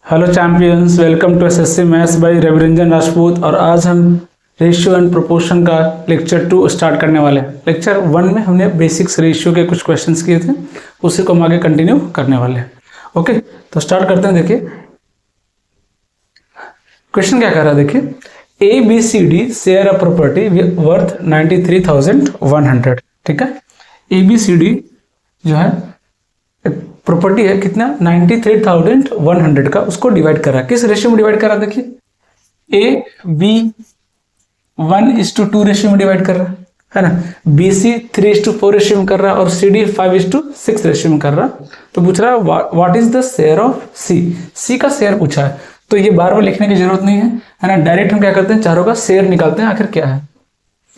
Hello champions, welcome to SSC maths by Raviranjan Rajput. और आज हम रेशियो एंड प्रोपोर्शन का लेक्चर 2 स्टार्ट करने वाले हैं। लेक्चर 1 में हमने बेसिक्स रेशियो के कुछ क्वेश्चंस किए थे, उसी को हम आगे कंटिन्यू करने वाले हैं। ओके, तो स्टार्ट करते हैं। देखिए क्वेश्चन क्या कर रहा है। देखिए A B C D share a property worth 93,100। ठीक है, ए बी सी डी जो है प्रॉपर्टी है कितना 93,100 का, उसको डिवाइड करा। किस रेशियो में डिवाइड करा? देखिए ए बी 1:2 रेशियो में डिवाइड कर रहा है ना, बी सी 3:4 रेशियो में कर रहा है और सी डी 5:6 रेशियो में कर रहा। तो पूछ रहा है what is the share of C. C का शेयर पूछा है, तो ये बार बार लिखने की जरूरत नहीं है ना। डायरेक्ट हम क्या करते हैं, चारों का शेयर निकालते हैं आखिर क्या है।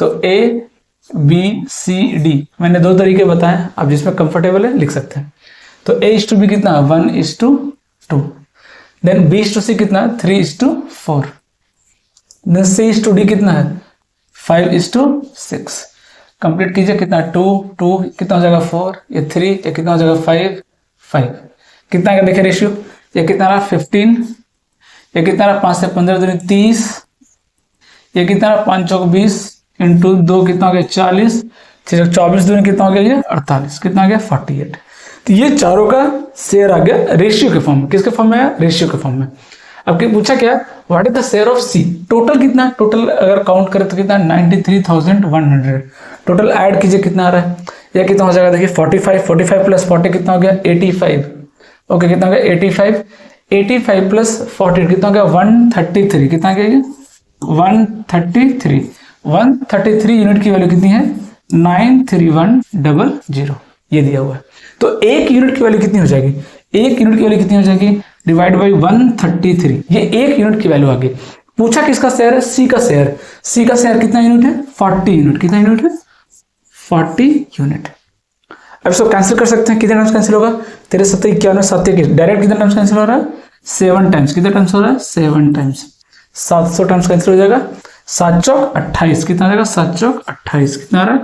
तो ए बी सी डी मैंने दो तरीके बताए, आप जिसमें कंफर्टेबल है लिख सकते हैं। तो A:B कितना 1:2, देन B:C कितना 3:4, देन C:D कितना है 5:6। कंप्लीट कीजिए, कितना 2 2 कितना हो जाएगा 4, ये 3, ये कितना हो जाएगा 5 5। कितना का देखिए रेशियो, ये कितना रहा 15, ये कितना रहा 5 से 15 दूनी 30, ये कितना रहा 5 चौक 20 इंटू 2 कितना हो गया 40, 24 दूनी कितना हो गया ये 48, कितना आ गया 48। तो ये चारों का शेयर आ गया रेशियो के फॉर्म में। किसके फॉर्म में आया? रेशियो के फॉर्म में। अब पूछा क्या, what is the share of C. Total कितना, टोटल अगर काउंट करें तो कितना 93,100। टोटल ऐड कीजिए कितना आ रहा है, यह कितना हो जाएगा। देखिए 45 प्लस 40 कितना हो गया 85। ओके, कितना हो गया 85, 85 प्लस 40 कितना हो गया 133। कितना गया ये 133 यूनिट की वैल्यू कितनी है 93100, ये दिया हुआ है। तो एक यूनिट की वैल्यू कितनी हो जाएगी, एक यूनिट की वैल्यू कितनी हो जाएगी डिवाइड बाई 133, ये एक यूनिट की वैल्यू आ गई। पूछा किसका शेयर है, सी का शेयर। सी का शेयर कितना यूनिट है 40 यूनिट। कितना यूनिट है 40 यूनिट। अब इसको कैंसिल कर सकते हैं, कितने टाइम्स कैंसिल होगा 13 7 91 7 21, डायरेक्ट कितने टाइम्स कैंसिल हो रहा है 7 टाइम्स। कितने टाइम्स हो रहा है 7 टाइम्स, 700 टाइम्स कैंसिल हो जाएगा। 7 चौक 28, कितना आ जाएगा 7 चौक 28, कितना आ रहा है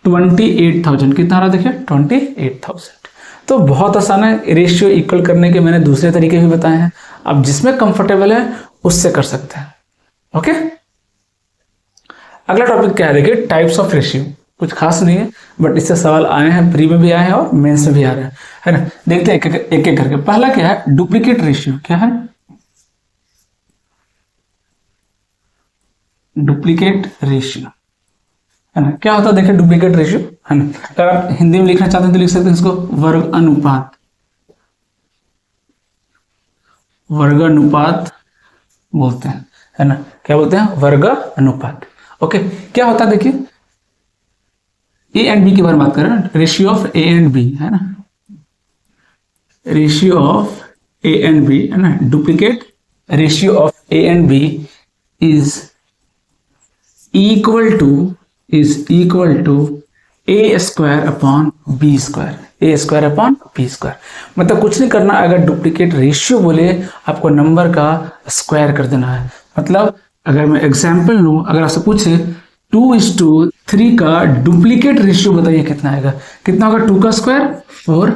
28,000। कितना आ रहा है देखिए 28,000। तो बहुत आसान है, रेशियो इक्वल करने के मैंने दूसरे तरीके भी बताए हैं, आप जिसमें कंफर्टेबल है उससे कर सकते हैं। ओके, अगला टॉपिक क्या है, देखिए टाइप्स ऑफ रेशियो। कुछ खास नहीं है, बट इससे सवाल आए हैं, प्री में भी आए हैं और मेंस में भी आ रहे हैं, है ना। देखते हैं एक एक करके। पहला क्या है डुप्लीकेट रेशियो। क्या है डुप्लीकेट रेशियो, है ना। क्या होता है देखिए डुप्लीकेट रेशियो, है ना। अगर आप हिंदी में लिखना चाहते हैं तो लिख सकते हैं इसको वर्ग अनुपात। वर्ग अनुपात बोलते हैं, है ना। क्या बोलते हैं वर्ग अनुपात। ओके, क्या होता है देखिए ए एंड बी की बारे में बात करें, ratio of A and B, है ना। Ratio of A and B, है ना। Duplicate ratio of A and B is equal to a square upon B square, a square upon B square. मतलब कुछ नहीं करना, अगर डुप्लीकेट रेशियो बोले आपको नंबर का स्क्वायर कर देना है। मतलब अगर मैं एग्जांपल लूं, अगर आपसे पूछे 2:3 का डुप्लीकेट रेशियो बताइए कितना आएगा। कितना होगा 2 का स्क्वायर 4,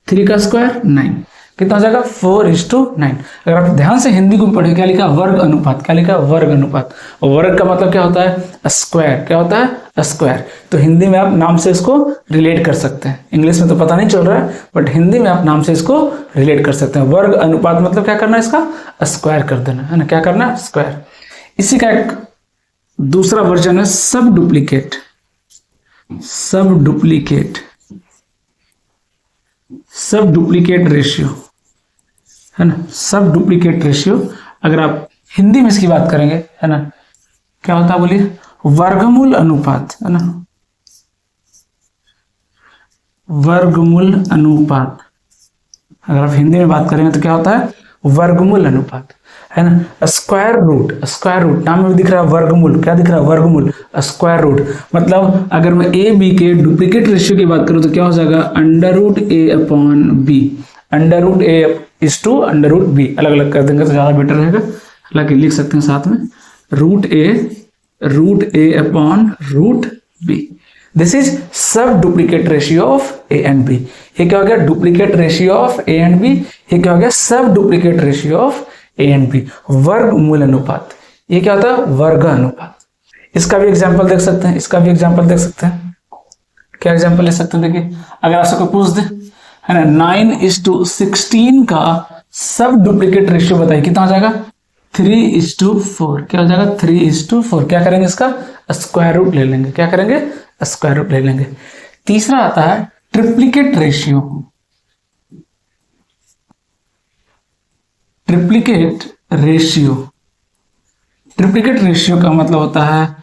3 का स्क्वायर 9, कितना हो जाएगा 4:9। अगर आप ध्यान से हिंदी को पढ़े, क्या लिखा वर्ग अनुपात। क्या लिखा वर्ग अनुपात। और वर्ग का मतलब क्या होता है स्क्वायर। क्या होता है स्क्वायर। तो हिंदी में आप नाम से इसको रिलेट कर सकते हैं। इंग्लिश में तो पता नहीं चल रहा है, बट हिंदी में आप नाम से इसको रिलेट कर सकते हैं। वर्ग अनुपात मतलब क्या करना है, इसका स्क्वायर कर देना, है ना। क्या करना है स्क्वायर। इसी का एक दूसरा वर्जन है सब डुप्लीकेट। सब डुप्लीकेट रेशियो, है ना। सब डुप्लीकेट रेशियो अगर आप हिंदी में इसकी बात करेंगे, है ना, क्या होता है बोलिए वर्गमूल अनुपात, है ना। वर्गमूल अनुपात अगर आप हिंदी में बात करेंगे तो क्या होता है वर्गमूल अनुपात, है ना। स्क्वायर रूट नाम में भी दिख रहा है वर्गमूल। क्या दिख रहा है वर्गमूल स्क्वायर रूट। मतलब अगर मैं ए बी के डुप्लीकेट रेशियो की बात करूं तो क्या हो जाएगा √a upon B. √a is to √b, अलग अलग कर देंगे तो ज्यादा बेटर रहेगा। हालांकि लिख सकते हैं साथ में √a upon √b। This is sub duplicate ratio of A and B. ये क्या हो गया? Duplicate ratio of A and B. ये क्या हो गया? Sub duplicate ratio of A and B. वर्गमूल अनुपात, ये क्या होता है? वर्ग अनुपात। इसका भी एग्जाम्पल देख सकते हैं, इसका भी एग्जाम्पल देख सकते हैं। क्या एग्जाम्पल ले सकते हैं? देखिए, अगर आपसे कोई पूछ दे, है ना, 9:16 का सब डुप्लीकेट रेशियो बताइए, कितना हो जाएगा? 3:4। क्या हो जाएगा? 3:4। क्या करेंगे? इसका स्क्वायर रूट ले लेंगे। क्या करेंगे? स्क्वायर रूट ले लेंगे। तीसरा आता है triplicate ratio. Triplicate ratio, triplicate ratio का मतलब होता है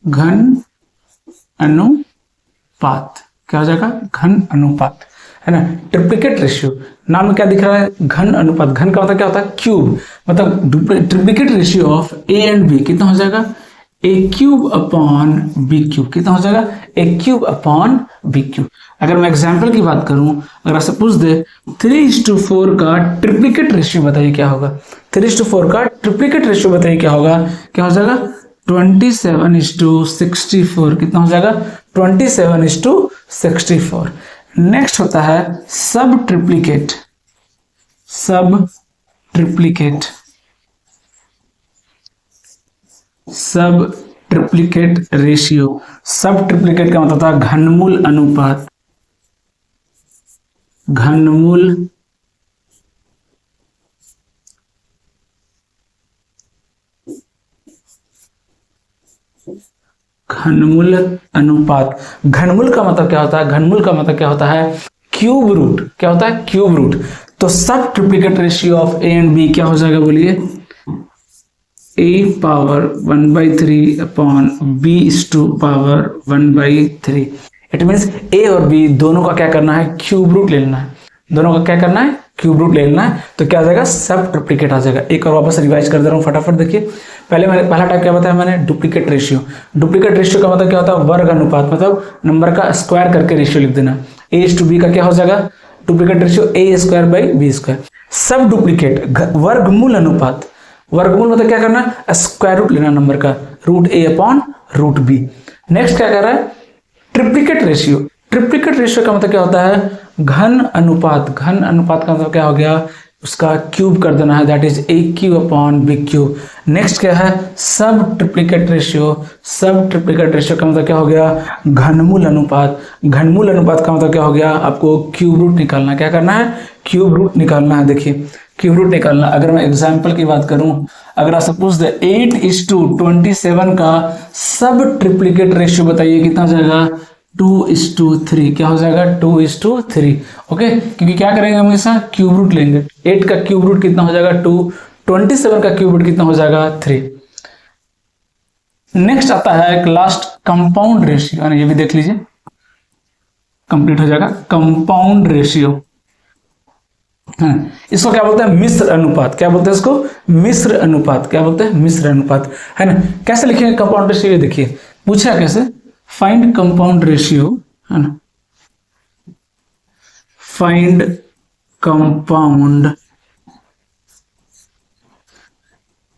घन अनुपात। क्या हो जाएगा? घन अनुपात, है ना। ट्रिप्लीकेट रेशियो, नाम में क्या दिख रहा है? घन अनुपात। घन का मतलब क्या होता है? क्यूब। मतलब triplicate ratio of A and B कितना हो जाएगा? A cube upon B cube. कितना हो जाएगा? A cube upon B cube. अगर मैं एग्जाम्पल की बात करूं, अगर आपसे पूछ दे 3:4 का ट्रिप्लीकेट रेशियो बताइए क्या होगा? 3:4 का ट्रिप्लीकेट रेशियो बताइए क्या होगा? क्या हो जाएगा? 27:64। कितना हो जाएगा? 27:64। नेक्स्ट होता है सब ट्रिप्लीकेट। सब ट्रिप्लीकेट, सब ट्रिप्लीकेट रेशियो। सब ट्रिप्लीकेट का मतलब था घनमूल अनुपात। घनमूल घनमूल अनुपात। घनमूल का मतलब क्या होता है? घनमूल का मतलब क्या होता है? Cube root. क्या होता है? Cube root. तो sub triplicate ratio of A and B क्या हो जाएगा? बोलिए, a पावर 1/3 अपॉन b/पावर 1/3। इट मीन्स ए और बी दोनों का क्या करना है? क्यूब रूट ले लेना है। दोनों का क्या करना है? क्यूब रूट ले लेना है। तो क्या आ जाएगा? सब ट्रिप्लीकेट आ जाएगा। एक और वापस रिवाइज कर दे रहा हूँ फटाफट। देखिए, पहला टाइप क्या बताया मैंने? Duplicate ratio. डुप्लीकेट रेशियो का मतलब क्या होता है? वर्ग अनुपात। मतलब नंबर का स्क्वायर करके रेशियो लिख देना। a/b का क्या हो जाएगा? Duplicate ratio a²/b²। सब डुप्लीकेट वर्गमूल अनुपात। वर्गमूल मतलब क्या करना? स्क्वायर रूट लेना नंबर का, √a/√b। नेक्स्ट क्या कर रहा है? Triplicate ratio. ट्रिप्लीकेट रेशियो का मतलब क्या होता है? घन अनुपात। घन अनुपात का मतलब क्या हो गया? उसका क्यूब कर देना है, दैट इज a³/b³। नेक्स्ट क्या है? सब ट्रिप्लीकेट रेशियो। सब ट्रिप्लीकेट रेशियो का मतलब क्या हो गया? घनमूल अनुपात। घनमूल अनुपात का मतलब क्या हो गया? आपको क्यूब रूट निकालना। क्या करना है? क्यूब रूट निकालना है। देखिए, क्यूब रूट निकालना। अगर मैं एग्जाम्पल की बात करूं, अगर आप सपोज दे 8:27 का सब ट्रिप्लीकेट रेशियो बताइए, कितना हो जाएगा? 2:3। क्या हो जाएगा? 2:3। ओके, क्योंकि क्या करेंगे हमेशा? क्यूब रूट लेंगे। 8 का क्यूब रूट कितना हो जाएगा? 2। 27 का क्यूब रूट कितना हो जाएगा? 3। नेक्स्ट आता है एक लास्ट कंपाउंड रेशियो, ये भी देख लीजिए, कंप्लीट हो जाएगा। कंपाउंड रेशियो, इसको क्या बोलते हैं? मिश्र अनुपात। क्या बोलते हैं इसको? मिश्र अनुपात। क्या बोलते हैं? मिश्र अनुपात, है ना। कैसे लिखेंगे कंपाउंड रेशियो? देखिए, पूछा कैसे? फाइंड कंपाउंड रेशियो, है ना। Find compound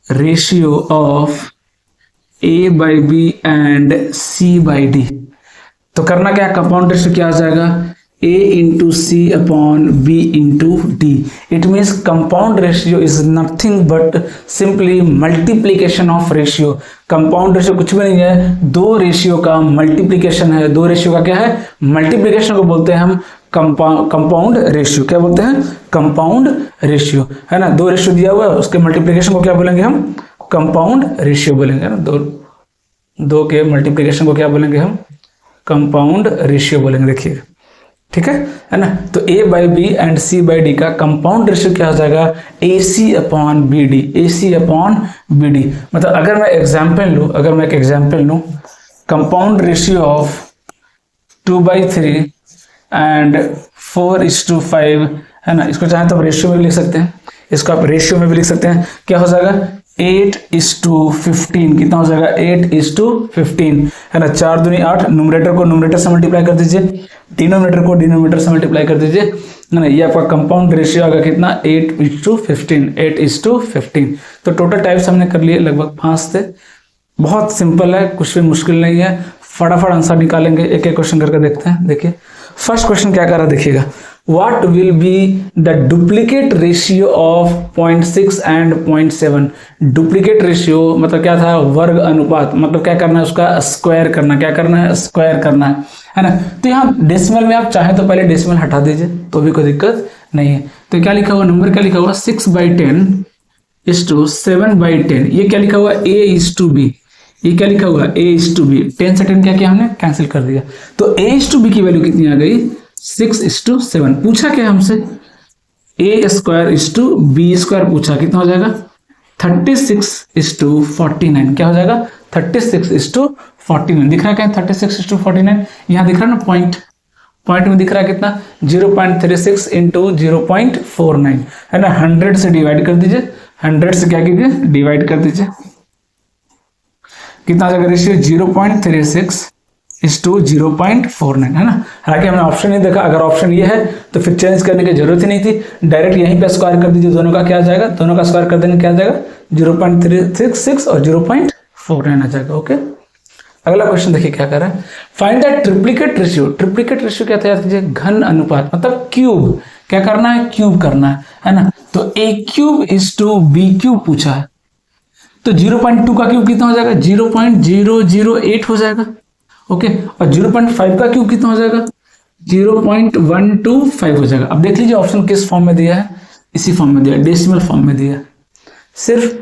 ratio of a/b and c/d। तो करना क्या? कंपाउंड रेशियो क्या आ जाएगा? a/c/b/d। It means compound ratio is nothing but simply multiplication of ratio। Compound ratio कुछ भी नहीं है, दो रेशियो का मल्टीप्लीकेशन है। दो रेशियो का क्या है? मल्टीप्लीकेशन को बोलते हैं हम कंपाउंड रेशियो। क्या बोलते हैं? कंपाउंड रेशियो, है ना। दो रेशियो दिया हुआ है, उसके मल्टीप्लीकेशन को क्या बोलेंगे हम? कंपाउंड रेशियो बोलेंगे ना। दो के मल्टीप्लीकेशन को क्या बोलेंगे हम? कंपाउंड रेशियो बोलेंगे। देखिए, ठीक है ना। तो a/b एंड c/d का कंपाउंड रेशियो क्या हो जाएगा? ac/bd। ac/bd मतलब अगर मैं एक एग्जांपल लूं, कंपाउंड रेशियो ऑफ 2/3 एंड 4:5, है ना। इसको चाहे तो आप रेशियो में भी लिख सकते हैं, इसको आप रेशियो में भी लिख सकते हैं। क्या हो जाएगा? 8:15। कितना हो जाएगा? 8:15, है ना। 4 दूनी 8। न्यूमरेटर को न्यूमरेटर से मल्टीप्लाई कर दीजिए, डिनोमिनेटर को डिनोमिनेटर से मल्टीप्लाई कर दीजिए, है ना। ये आपका कंपाउंड रेशियो आएगा कितना? 8:15। 8:15। तो टोटल टाइप्स हमने कर लिए लगभग 5 थे। बहुत सिंपल है, कुछ भी मुश्किल नहीं है। फटाफट आंसर निकालेंगे, एक एक क्वेश्चन करके देखते हैं। देखिए फर्स्ट क्वेश्चन क्या कर रहा है, देखिएगा what will be the duplicate ratio of 0.6 and 0.7। Duplicate ratio मतलब क्या था, वर्ग अनुपात, मतलब क्या करना है, उसका स्क्वायर करना, क्या करना है, स्क्वायर करना है ना। तो यहाँ डेसिमल में आप चाहे तो पहले डेसिमल हटा दीजिए तो भी कोई दिक्कत नहीं है। तो क्या लिखा हुआ, नंबर क्या लिखा हुआ, 6/10 इज टू 7/10। ये क्या लिखा हुआ, a इज टू बी, ये क्या लिखा हुआ, a इज टू बी। 10 से 10 क्या किया हमने, कैंसिल कर दिया। तो a इज टू बी की वैल्यू कितनी आ गई, 6:7। पूछा क्या हमसे, a square is to B square पूछा, कितना हो जाएगा 36:49। क्या हो जाएगा 36:49। दिख रहा है क्या 36:49, यहाँ दिख रहा है ना पॉइंट में दिख रहा है कितना 0.36 इंटू 0.49 है ना। 100 से डिवाइड कर दीजिए, 100 से क्या कीजिए, डिवाइड कर दीजिए, कितना आ जाएगा रेशियो 0.36 इस टू 0.49 है ना। हालांकि हमने ऑप्शन नहीं देखा, अगर ऑप्शन ये है तो फिर चेंज करने की जरूरत ही नहीं थी, डायरेक्ट यहीं पे स्क्वायर कर दीजिए, दोनों का क्या आ जाएगा, दोनों का स्क्वायर कर देंगे क्या आ जाएगा 0.366 और 0.49 आ जाएगा। ओके, अगला क्वेश्चन देखिए क्या कर रहा है, find the triplicate ratio. Triplicate ratio क्या तैयार कीजिए, घन अनुपात मतलब क्यूब, क्या करना है, क्यूब करना है ना। तो a cube is to B cube पूछा है, तो 0.2 का क्यूब कितना हो जाएगा 0.008 हो जाएगा। ओके, और 0.5 का क्यूब कितना हो जाएगा 0.125 हो जाएगा। अब देख लीजिए ऑप्शन किस फॉर्म में दिया है, इसी फॉर्म में दिया है, डेसिमल फॉर्म में दिया है। सिर्फ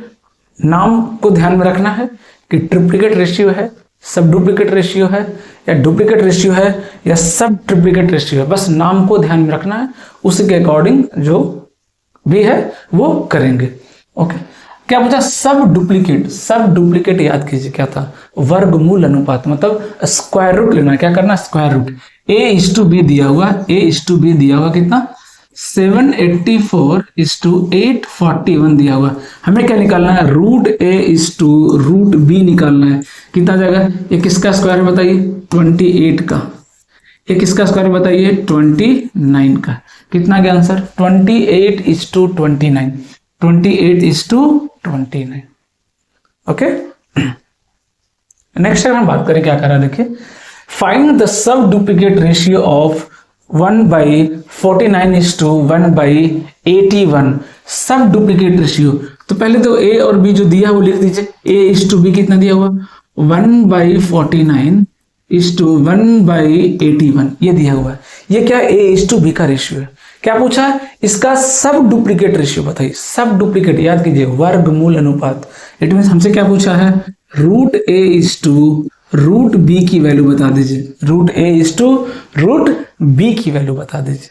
नाम को ध्यान में रखना है कि ट्रिप्लिकेट रेशियो है, सब डुप्लीकेट रेशियो है, या डुप्लीकेट रेशियो है, या सब ट्रिप्लिकेट रेशियो है, बस नाम को ध्यान में रखना है, उसी के अकॉर्डिंग जो भी है वो करेंगे। ओके, क्या पूछा, सब डुप्लीकेट। सब डुप्लीकेट याद कीजिए क्या था, वर्गमूल अनुपात, मतलब स्क्वायर रूट लेना, क्या करना, square root. a is to B दिया हुआ, a इज टू बी दिया हुआ कितना 784 इज टू 841 दिया हुआ, हमें क्या निकालना है, root a is to root b निकालना है। कितना जाएगा, ये किसका स्क्वायर है बताइए 28 का, ये किसका स्क्वायर बताइए 29 का। कितना गया answer 28 is to 29, 28 is to 29। Okay, next अगर हम बात करें क्या कर रहा है, देखिए find the sub duplicate ratio of 1/49 is to 1/81। Sub duplicate ratio, तो पहले तो a और b जो दिया वो लिख दीजिए। a इज टू b कितना दिया हुआ 1/49 इज टू 1/81, ये दिया हुआ है। ये क्या a इज टू b का रेशियो है। क्या पूछा है, इसका सब डुप्लीकेट रेशियो बताइए। सब डुप्लीकेट याद कीजिए, वर्गमूल अनुपात। इट मीन हमसे क्या पूछा है, root a is to root b की वैल्यू बता दीजिए, root a is to root b की वैल्यू बता दीजिए,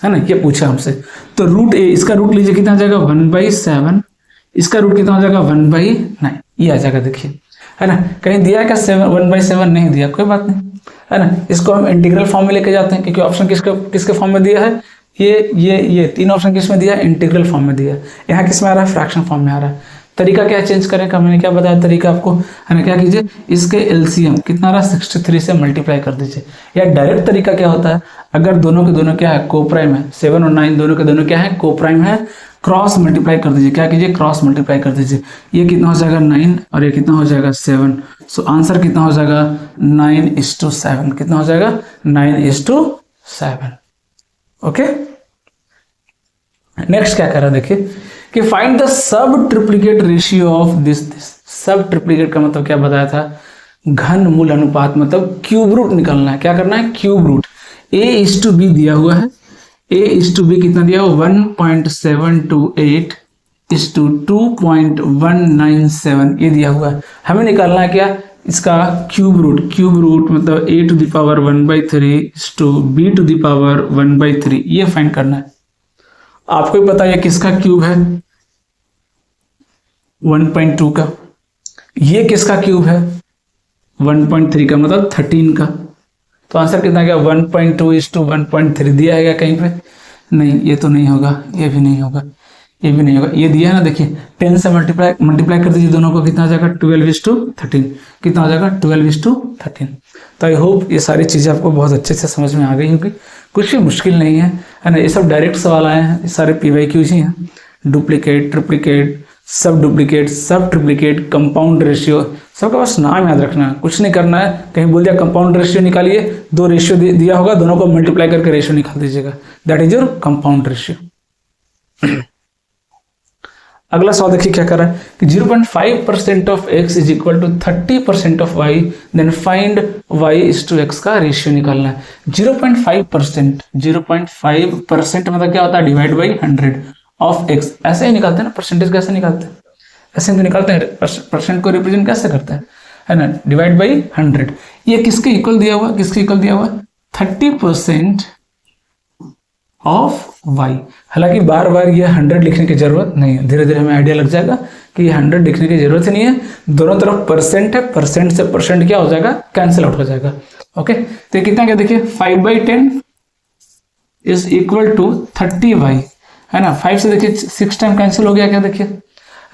है ना, ये पूछा हमसे। तो रूट a, इसका रूट लीजिए कितना आ जाएगा 1/7, इसका रूट कितना हो जाएगा 1/9, ये आ जाएगा। देखिए है ना, कहीं दिया क्या 1/7 नहीं दिया, कोई बात नहीं, है ना। इसको हम इंटीग्रल फॉर्म में लेके जाते हैं, क्योंकि ऑप्शन किसके फॉर्म में दिया है, ये तीन ऑप्शन किस में दिया है, इंटीग्रल फॉर्म में दिया है। यहाँ किस में आ रहा है, फ्रैक्शन फॉर्म में आ रहा है। तरीका क्या चेंज करें का, मैंने क्या बताया तरीका आपको, है ना। क्या कीजिए, इसके एलसीएम कितना आ रहा है 63 से मल्टीप्लाई कर दीजिए। या डायरेक्ट तरीका क्या होता है, अगर दोनों के दोनों क्या है कोप्राइम है, 7 और 9 दोनों के दोनों क्या है कोप्राइम है, क्रॉस मल्टीप्लाई कर दीजिए। क्या कीजिए, क्रॉस मल्टीप्लाई कर दीजिए। ये कितना हो जाएगा 9 और ये कितना हो जाएगा 7। सो आंसर कितना हो जाएगा 9:7। कितना हो जाएगा 9:7। ओके, नेक्स्ट क्या कर रहा है, देखिए कि फाइंड द सब ट्रिप्लिकेट रेशियो ऑफ दिस। सब ट्रिप्लिकेट का मतलब क्या बताया था, घन मूल अनुपात, मतलब क्यूब रूट निकालना है। क्या करना है, cube root. a is to B दिया हुआ है, a इज टू बी कितना दिया हुआ 1.728 इज टू 2.197, ये दिया हुआ है। हमें निकालना है क्या, इसका क्यूब रूट। क्यूब रूट मतलब a to the power 1/3 is to b to the power 1/3, ये फाइंड करना है। आपको ही पता है किसका क्यूब है 1.2 का, ये किसका क्यूब है 1.3 का, मतलब 13 का। तो आंसर कितना गया 1.2 इज टू 1.3 दिया है क्या कहीं पे, नहीं, ये तो नहीं होगा, ये भी नहीं होगा, ये भी नहीं होगा। ये दिया है ना, देखिए 10 से मल्टीप्लाई कर दीजिए दोनों को, कितना आ जाएगा 12:13। कितना हो जाएगा 12:13। तो आई होप ये सारी चीज़ें आपको बहुत अच्छे से समझ में आ गई होगी, कुछ भी मुश्किल नहीं है ना। ये सब डायरेक्ट सवाल आए हैं, ये सारे PYQs ही हैं। डुप्लीकेट, ट्रिप्लीकेट, सब डुप्लीकेट, सब ट्रिप्लीकेट, कंपाउंड रेशियो, सबका बस नाम याद रखना है, कुछ नहीं करना है। कहीं बोल दिया कंपाउंड रेशियो निकालिए, दो रेशियो दिया होगा, दोनों को मल्टीप्लाई करके रेशियो निकाल दीजिएगा, that is your compound ratio. अगला सवाल देखिए क्या कर रहा है कि 0.5% of x is equal to 30% of y, then find y is to x का रेशियो निकालना है। 0.5%, 0.5% मतलब क्या होता है, डिवाइड बाई 100 ऑफ x, ऐसे ही निकालते हैं ना, परसेंटेज कैसे निकालते हैं, ऐसे तो निकालते हैं, परसेंट को रिप्रेजेंट कैसे करते हैं, है ना, डिवाइड बाई 100। ये किसके इक्वल दिया हुआ, किसके इक्वल दिया हुआ, 30% ऑफ y। हालांकि बार बार ये 100 लिखने की जरूरत नहीं है, धीरे धीरे हमें आइडिया लग जाएगा कि ये 100 लिखने की जरूरत ही नहीं है, दोनों तरफ परसेंट है, परसेंट से परसेंट क्या हो जाएगा, कैंसिल आउट हो जाएगा। ओके, तो ये कितना क्या देखिए, 5/10 इज इक्वल टू 30y, है ना, 5 से देखिए 6 टाइम कैंसिल हो गया, क्या देखिए,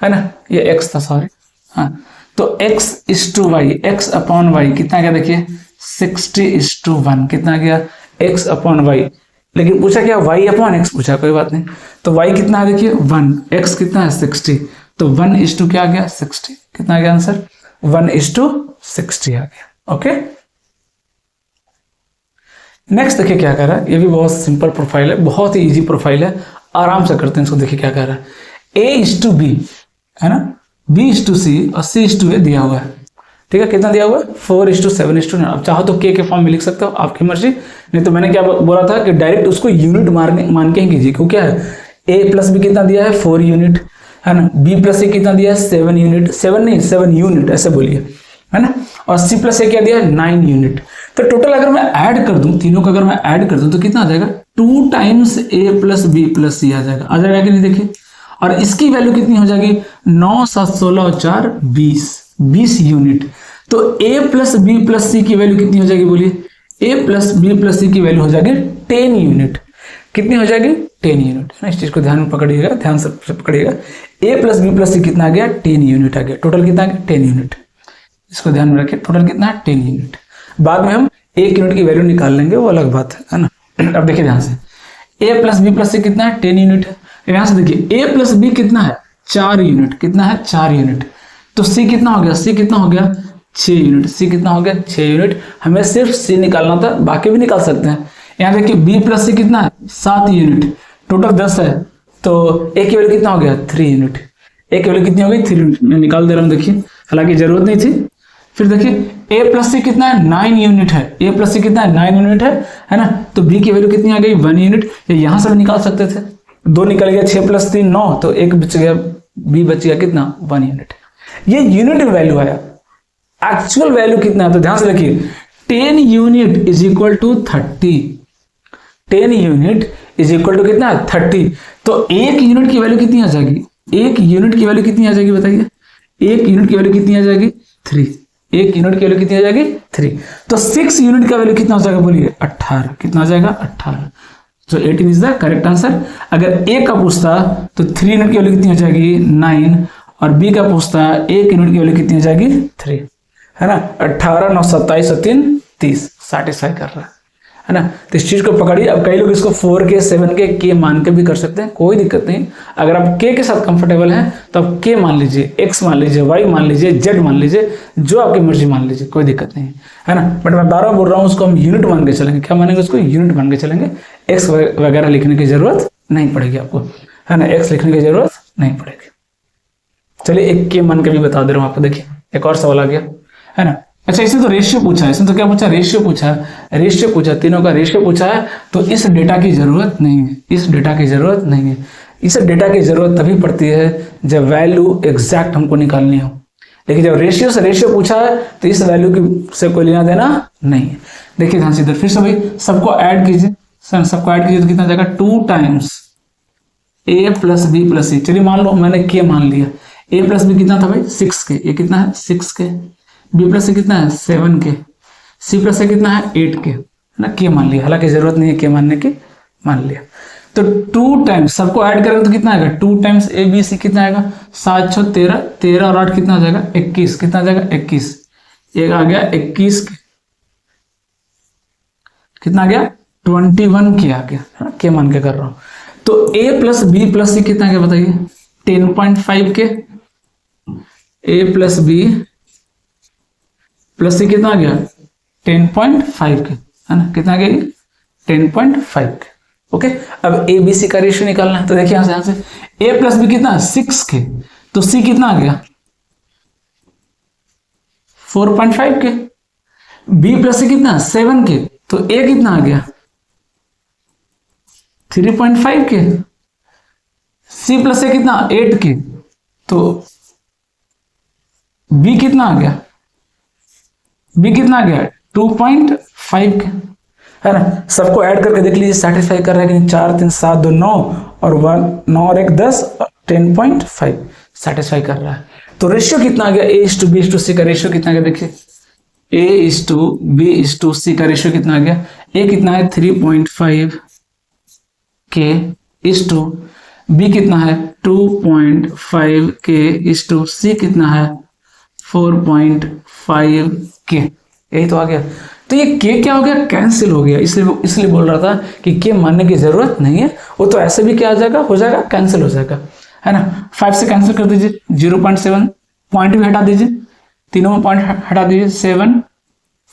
है ना, ये x था, सॉरी, हाँ, तो x is to Y, x upon Y कितना गया देखिए, 60:1, कितना गया, x अपॉन वाई। लेकिन पूछा क्या, y अपॉन x पूछा, कोई बात नहीं, तो y कितना है देखिए 1, x कितना है 60, तो 1:, क्या आ गया 60, कितना आ गया आंसर, 1:60 आ गया। ओके, नेक्स्ट देखिए क्या कर रहा है, ये भी बहुत सिंपल प्रोफाइल है, बहुत ही इजी प्रोफाइल है, आराम से करते हैं इसको। देखिए क्या कर रहा है, a:b, है ना, b:c और c:a दिया हुआ है, ठीक है, कितना दिया हुआ है, 4:7:9। अब चाहो तो k के फॉर्म में लिख सकते हो, आपकी मर्जी, नहीं तो मैंने क्या बोला था कि डायरेक्ट उसको यूनिट मान के ही कीजिए, क्योंकि क्या है, a प्लस b कितना दिया है 4 यूनिट, है ना, b प्लस c कितना दिया है 7 यूनिट, 7 नहीं 7 यूनिट ऐसे बोलिए, है ना, और c प्लस a क्या दिया है 9 यूनिट। तो टोटल अगर मैं ऐड कर दूं, तीनों का अगर मैं ऐड कर दूं तो कितना आ जाएगा, 2 times a plus b plus c आ जाएगा कि नहीं, देखिए, और इसकी वैल्यू कितनी हो जाएगी, 9 7 16 और 4 20 यूनिट। तो a plus B plus C की वैल्यू कितनी हो जाएगी, बोलिए, a plus B plus C की वैल्यू हो जाएगी 10 यूनिट, कितनी हो जाएगी 10 यूनिट, है ना, इस चीज को ध्यान में पकड़िएगा, ध्यान से पकड़िएगा, a plus B plus C कितना आ गया 10 यूनिट आ गया, टोटल कितना आ गया 10 यूनिट, इसको ध्यान में रखिए, टोटल कितना है 10 यूनिट। बाद में हम 1 यूनिट की वैल्यू निकाल लेंगे, वो अलग बात है ना। अब देखिए ध्यान से, a plus B plus C कितना है 10 यूनिट है, यहां से देखिए a प्लस बी कितना है 4 यूनिट, कितना है 4 यूनिट, तो c कितना हो गया, c कितना हो गया 6 यूनिट, c कितना हो गया 6 यूनिट। हमें सिर्फ c निकालना था, बाकी भी निकाल सकते हैं। यहाँ देखिए b प्लस सी कितना है 7 यूनिट, टोटल 10 है, तो a की वैल्यू कितना हो गया 3 यूनिट, a की वैल्यू कितनी हो गई 3 यूनिट, मैं निकाल दे रहा हूँ, देखिए, हालांकि जरूरत नहीं थी। फिर देखिए a प्लस सी कितना है 9 यूनिट है, a प्लस सी कितना है 9 यूनिट है ना, तो b की वैल्यू कितनी आ गई 1 यूनिट, यहाँ से भी निकाल सकते थे, 2 निकल गया, 6 + 3 9, तो 1 बच गया, b बच गया कितना 1 यूनिट। ये यूनिट वैल्यू आया, एक्चुअल वैल्यू कितना है, तो ध्यान से देखिए, 10 unit is equal to 30, 10 unit is equal to कितना 30, तो 1 यूनिट की वैल्यू कितनी आ जाएगी, 1 यूनिट की वैल्यू कितनी आ जाएगी बताइए, 1 यूनिट की वैल्यू कितनी आ जाएगी 3, 1 यूनिट की वैल्यू कितनी आ जाएगी 3, तो 6 यूनिट का वैल्यू कितना हो जाएगा, बोलिए 18, कितना आ जाएगा 18, तो 18 इज द करेक्ट आंसर। अगर a का पूछता तो 3 यूनिट की वैल्यू कितनी हो जाएगी 9, और b का पूछता 1 यूनिट की वैल्यू कितनी हो जाएगी 3, है ना, 18 9 27 और 3 30, सेटिस्फाई कर रहा है ना। तो इस चीज को पकड़िए। अब कई लोग इसको 4k 7k k मान के भी कर सकते हैं, कोई दिक्कत नहीं। अगर आप k के साथ कंफर्टेबल हैं तो आप k मान लीजिए, x मान लीजिए, y मान लीजिए, z मान लीजिए, जो आपकी मर्जी मान लीजिए, कोई दिक्कत नहीं है ना। बट मैं बार बार बोल रहा हूँ, उसको हम यूनिट मान के चलेंगे। क्या मानेंगे उसको? यूनिट मान के चलेंगे। x वगैरह लिखने की जरूरत नहीं पड़ेगी आपको, है ना, x लिखने की जरूरत नहीं पड़ेगी। चलिए एक k मान के भी बता दे रहा हूँ आपको। देखिए एक और सवाल आ गया, है ना। अच्छा, इसने तो रेशियो पूछा है, इसने तो क्या पूछा? रेशियो पूछा है, रेशियो पूछा, तीनों का रेशियो पूछा है। तो इस डेटा की जरूरत नहीं है, इस डेटा की जरूरत नहीं है। इस डेटा की जरूरत तभी पड़ती है जब वैल्यू एग्जैक्ट हमको निकालनी हो। लेकिन जब रेशियो से रेशियो पूछा है तो इस वैल्यू की से कोई लेना देना नहीं है। देखिए ध्यान से इधर फिर से भाई सबको ऐड कीजिए, सबको ऐड कीजिए तो कितना जाएगा? 2 times a plus B plus C. चलिए मान लो मैंने k मान लिया, a प्लस बी कितना था भाई? 6k। ये कितना है? 6k। b प्लस सी कितना है? 7k। c प्लस सी कितना है? 8k, है ना। k मान लिया, हालांकि जरूरत नहीं है k मानने की, मान लिया। तो 2 टाइम्स सबको ऐड करेंगे तो कितना आएगा? 2 टाइम्स a b c कितना आएगा? 7 6 13, 13 और 8 कितना आ जाएगा? 21। कितना आ जाएगा? 21। एक आ गया 21 कितना आ गया? 21 k आ गया, के मान के कर रहा हूं। तो a plus B plus C कितना आ गया बताइए? 10.5 के, a plus B plus C कितना आ गया 10.5 के, है ना, कितना आ गया 10.5 के। ओके, अब ए बी सी का रेशियो निकालना है, तो देखिए यहां से a प्लस बी कितना 6 के, तो c कितना आ गया 4.5 के, b प्लस सी कितना 7 के, तो a कितना आ गया 3.5 के, c प्लस ए कितना 8 के, तो b कितना आ गया, b कितना आ गया 2.5 के, है ना। सबको ऐड करके देख लीजिए सेटिस्फाई कर रहा है कि नहीं, 4 3 7 2 9 और 1 9 और 1 10 10.5 सेटिस्फाई कर रहा है। तो रेशियो कितना आ गया a:b:c का रेशियो कितना आ गया, देखिए a:b:c का रेशियो कितना आ गया, a कितना है 3.5 के इस्टू b कितना है 2.5 के इस्टू c कितना है 4.5 के, यही तो आ गया। तो ये k क्या हो गया, कैंसिल हो गया, इसलिए बोल रहा था कि k मानने की जरूरत नहीं है, वो तो ऐसे भी क्या आ जाएगा, हो जाएगा, कैंसिल हो जाएगा, है ना। 5 से कैंसिल कर दीजिए, 0.7 पॉइंट भी हटा दीजिए, तीनों में पॉइंट हटा दीजिए, 7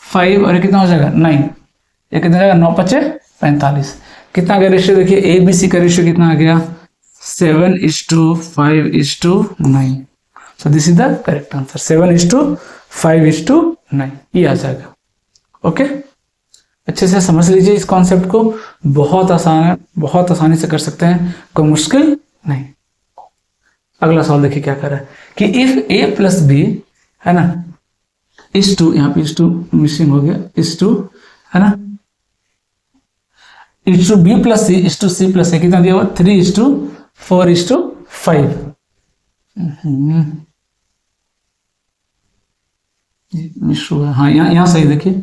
5 और ये कितना हो जाएगा 9, ये कितना जाएगा 9 5 45, कितना आ गया रेशियो, देखिए ए बी सी का रेशियो कितना आ गया 7:5:9। So this is the correct answer, 7:5:9 ये आ जाएगा। ओके, अच्छे से समझ लीजिए इस कॉन्सेप्ट को, बहुत आसान है, बहुत आसानी से कर सकते हैं, कोई मुश्किल नहीं। अगला सवाल देखिए क्या कर रहा है कि इफ ए प्लस बी, है ना, इस टू, यहाँ पे इस टू मिसिंग हो गया, इस टू, है ना, इस टू बी प्लस सी, इस टू सी प्लस ए कितना दिया हुआ 3:4:5। हाँ यहाँ सही, देखिए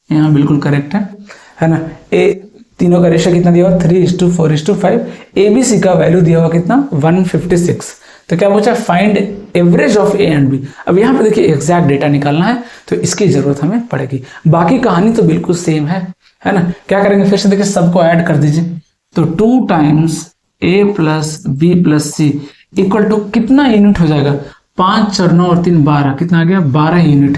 यहाँ बिल्कुल करेक्ट है ना। ए तीनों का रेशियो कितना दिया हुआ 3:4:5, ए बी सी का वैल्यू दिया हुआ कितना 156। तो क्या पूछा, find average of A and B. अब यहाँ पे देखिए एग्जैक्ट डेटा निकालना है, तो इसकी जरूरत हमें पड़ेगी, बाकी कहानी तो बिल्कुल सेम है ना। क्या करेंगे, फिर से देखिए सबको ऐड कर दीजिए, तो 2 times A plus B plus C equal to कितना यूनिट हो जाएगा, 5 4 9 और 3 12, कितना आ गया 12 यूनिट।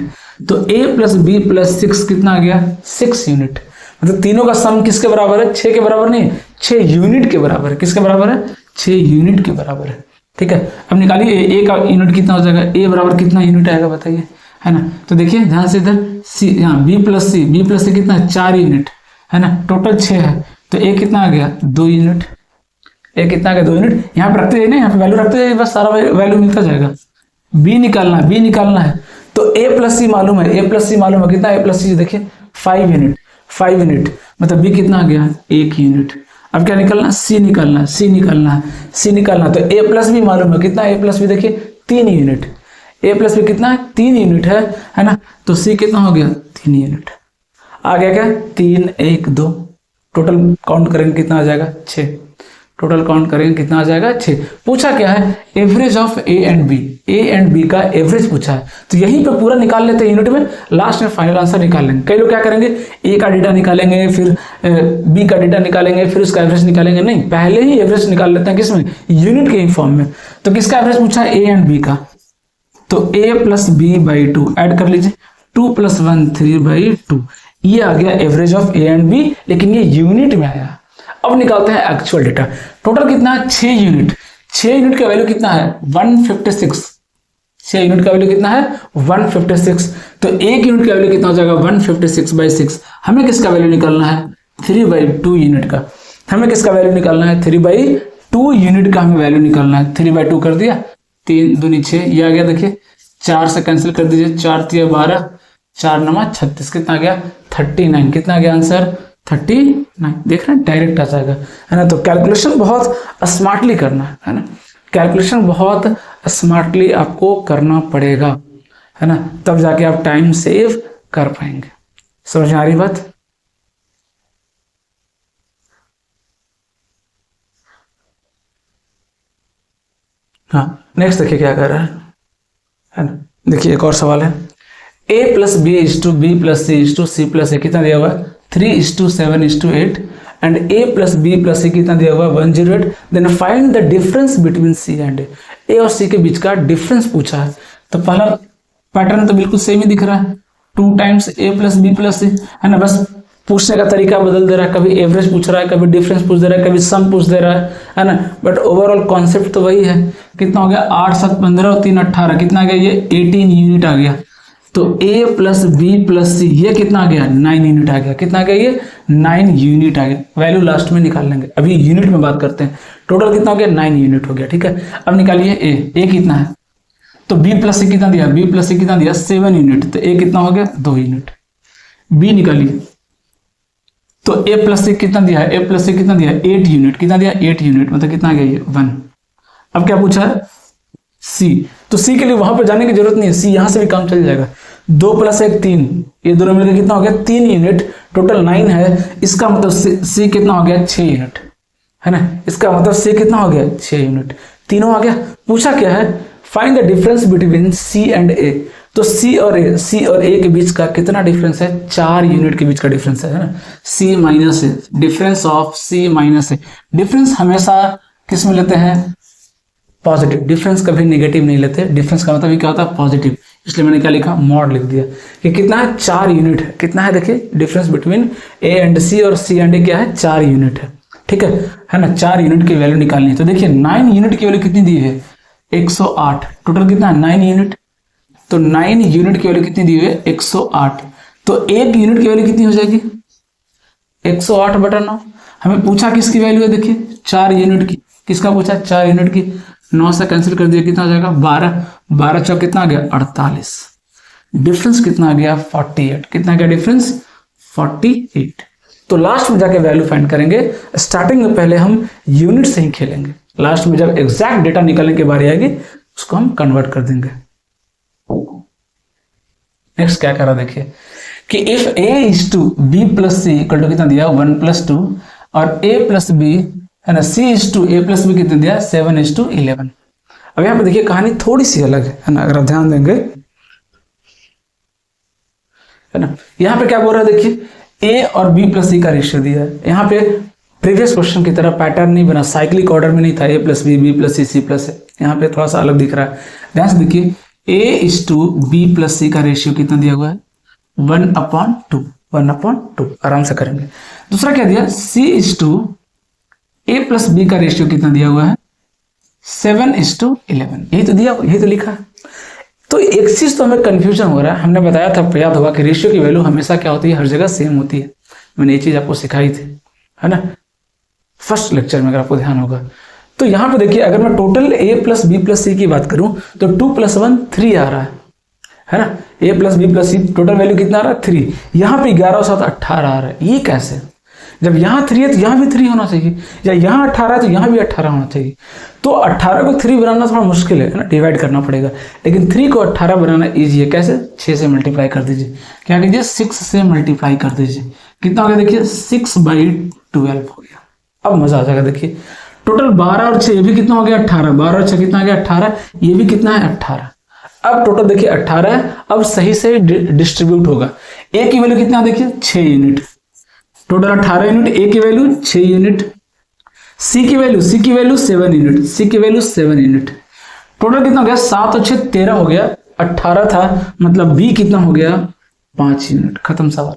तो a प्लस बी प्लस 6 कितना आ गया 6 यूनिट। मतलब तीनों का सम किसके बराबर है, 6 के बराबर नहीं, 6 यूनिट के बराबर है। किसके बराबर है, 6 यूनिट के बराबर है। ठीक है, अब निकालिए a का यूनिट कितना हो जाएगा, a बराबर कितना यूनिट आएगा बताइए, है ना। तो देखिए ध्यान से इधर सी, यहाँ b प्लस सी कितना 4 यूनिट, है ना, टोटल 6 है, तो a कितना आ गया 2 यूनिट, a कितना आ गया 2 यूनिट। यहाँ पे रखते हैं ना, यहाँ पे वैल्यू रखते हैं, बस सारा वैल्यू मिलता जाएगा। b निकालना है, तो a प्लस सी मालूम है, कितना a प्लस सी, देखिए 5 यूनिट, मतलब b कितना आ गया 1 यूनिट। अब क्या निकलना, c निकालना है, तो a प्लस बी मालूम है, कितना a प्लस बी, देखिए 3 यूनिट, a प्लस बी कितना है 3 यूनिट है ना। तो c कितना हो गया 3 यूनिट, आ गया क्या 3 1 2, टोटल काउंट करेंगे कितना आ जाएगा 6, टोटल काउंट करेंगे कितना आ जाएगा 6। पूछा क्या है, average of A and B का एवरेज पूछा है, तो यहीं पे पूरा निकाल लेते हैं यूनिट में, लास्ट में फाइनल आंसर निकाल लेंगे। कई लोग क्या करेंगे, ए का डेटा निकालेंगे, फिर बी का डेटा निकालेंगे, फिर उसका एवरेज निकालेंगे, नहीं, पहले ही एवरेज निकाल लेते हैं, किसमें, यूनिट के फॉर्म में। तो किसका एवरेज पूछा है, ए एंड बी का, तो a plus B by 2 add कर लीजिए, 2 + 1 3/2, ये आ गया average of A and B, लेकिन ये यूनिट में आया। अब निकालते हैं एक्चुअल डेटा, टोटल कितना है 6 यूनिट, 6 यूनिट का वैल्यू कितना है 156, 6 यूनिट का वैल्यू कितना है 156, तो 1 यूनिट का वैल्यू कितना हो जाएगा 156/6। हमें किसका वैल्यू निकालना है 3/2 यूनिट का, हमें किसका वैल्यू निकालना है 3/2 यूनिट का हमें वैल्यू निकालना है। 3/2 कर दिया, 3 दूनी 6, ये आ गया, देखिए 4 से कैंसिल कर दीजिए, 4 3 12, 4 9 36, कितना आ गया 39, कितना आ गया आंसर 39। देख रहे हैं डायरेक्ट आ जाएगा, है ना। तो कैलकुलेशन बहुत स्मार्टली करना है ना, कैलकुलेशन बहुत स्मार्टली आपको करना पड़ेगा, है ना, तब जाके आप टाइम सेव कर पाएंगे। समझ आ रही बात। हाँ, नेक्स्ट देखिए क्या कर रहा है ना। देखिए एक और सवाल है, a + b = b + c = c + a कितना दिया हुआ है 3:7:8 एंड a + b + c कितना दिया हुआ है 108। Then find the difference between c and a। A और सी के बीच का डिफरेंस पूछा है। तो पहला पैटर्न तो बिल्कुल सेम ही दिख रहा है, 2 times A plus B plus सी, है ना। बस पूछने का तरीका बदल दे रहा है, कभी एवरेज पूछ रहा है, कभी डिफरेंस पूछ दे रहा है, कभी सम पूछ दे रहा है ना। बट ओवरऑल कॉन्सेप्ट तो वही है। कितना हो गया, 8 7 15 और 3 18, कितना आ गया, ये 18 यूनिट आ गया। तो a प्लस बी प्लस सी ये कितना आ गया, 9 यूनिट आ गया। कितना आ गया, ये 9 यूनिट आ गया। वैल्यू लास्ट में निकाल लेंगे, अभी यूनिट में बात करते हैं। टोटल कितना हो गया, 9 यूनिट हो गया। ठीक है, अब निकालिए a कितना है, तो b प्लस सी कितना दिया, b प्लस सी कितना दिया, 7 यूनिट। तो a कितना हो गया, 2 यूनिट। b निकालिए, तो a प्लस सी कितना दिया है, a प्लस सी कितना दिया, 8 यूनिट। कितना दिया, 8 यूनिट, मतलब कितना आ गया, ये 1। अब क्या पूछा है, सी। तो सी के लिए वहां पर जाने की जरूरत नहीं है, सी यहां से भी काम चल जाएगा। 2 + 1 3, ये दोनों मिलकर कितना हो गया, 3 यूनिट। टोटल 9 है, इसका मतलब सी कितना हो गया, 6 यूनिट, है ना। इसका मतलब सी कितना हो गया, 6 यूनिट। तीनों आ गया। पूछा क्या है, find the difference between C and A. तो सी और ए के बीच का कितना डिफरेंस है, 4 यूनिट के बीच का डिफरेंस है ना। C minus A, difference of C minus A. Difference हमेशा किस में लेते हैं, पॉजिटिव। डिफरेंस कभी नेगेटिव नहीं लेते। डिफरेंस का मतलब क्या होता है, पॉजिटिव। इसलिए मैंने क्या लिखा, मॉड लिख दिया। कि कितना है, 4 यूनिट है। कितना है, देखिए डिफरेंस बिटवीन ए एंड सी और सी एंड ए क्या है, 4 यूनिट है। ठीक है ना। 4 यूनिट की वैल्यू निकालनी है। तो देखिए 9 यूनिट की वैल्यू कितनी दी है, 108। टोटल कितना है, 9 यूनिट। तो 9 यूनिट की वैल्यू कितनी दी हुई है, 108। तो 1 यूनिट की वैल्यू कितनी हो जाएगी, 108/9। हमें पूछा किसकी वैल्यू है, देखिए 4 यूनिट की। किसका पूछा, 4 यूनिट की। 9 से कैंसिल कर दिया, कितना हो जाएगा, 12। 12 चौक कितना आ गया, 48। डिफरेंस कितना आ गया, 48। कितना आ गया डिफरेंस, 48। तो लास्ट में जाके वैल्यू फाइंड करेंगे। स्टार्टिंग में पहले हम यूनिट से ही खेलेंगे, लास्ट में जब एग्जैक्ट डेटा निकालने की बारी आएगी उसको हम कन्वर्ट कर देंगे। नेक्स्ट क्या करा, देखिए कि if a is to B plus C equal to कितना दिया, 1+2, और a प्लस बी है ना, c is to a plus B कितना दिया, 7:11। अब यहाँ पे देखिए कहानी थोड़ी सी अलग है ना, अगर आप ध्यान देंगे, है ना। यहाँ पे क्या बोल रहा है, देखिए a और b प्लस सी का रेशियो दिया है। यहाँ पे प्रीवियस क्वेश्चन की तरह पैटर्न नहीं बना, साइक्लिक ऑर्डर में नहीं था, a plus B, b plus C, c plus है। यहाँ पे थोड़ा सा अलग दिख रहा है। ध्यान से देखिए, a is to B plus C का रेशियो कितना दिया हुआ है, 1/2। 1/2 आराम से करेंगे। दूसरा क्या दिया, c is to a plus B का रेशियो कितना दिया हुआ है, 7:11। यही तो दिया, यही तो लिखा है। तो एक चीज तो हमें कंफ्यूजन हो रहा है। हमने बताया था, याद होगा कि रेशियो की वैल्यू हमेशा क्या होती है, हर जगह सेम होती है। मैंने ये चीज आपको सिखाई थी, है ना, फर्स्ट लेक्चर में, अगर आपको ध्यान होगा। तो यहाँ पे देखिए, अगर मैं total a plus B plus C की बात करूं तो 2 + 1 3 आ रहा है ना। a plus B plus C total value कितना आ रहा है, 3। यहाँ पे 11 और 7 18 आ रहा है। ये कैसे, जब यहाँ 3 है तो यहाँ भी 3 होना चाहिए, या यहाँ 18 है तो यहाँ भी 18 होना चाहिए। तो 18 को 3 बनाना थोड़ा मुश्किल है ना, डिवाइड करना पड़ेगा। लेकिन 3 को 18 बनाना ईजी है। कैसे, 6 से मल्टीप्लाई कर दीजिए। क्या कीजिए, 6 से मल्टीप्लाई कर दीजिए। कितना हो गया, देखिए 6/12 हो गया। अब मजा आ जाएगा। देखिए टोटल 12 और 6, ये भी कितना हो गया, 18। 12 और 6 कितना आ गया, 18। ये भी कितना है, 18। अब टोटल देखिए 18 है। अब सही से डिस्ट्रीब्यूट होगा। a की वैल्यू कितना, देखिए 6 यूनिट। टोटल 18 यूनिट, a की वैल्यू 6 यूनिट। c की वैल्यू 7 यूनिट। c की वैल्यू 7 यूनिट। टोटल कितना हो गया, 7 और 6 13 हो गया। 18 था, मतलब b कितना हो गया, 5 यूनिट। खत्म सवाल,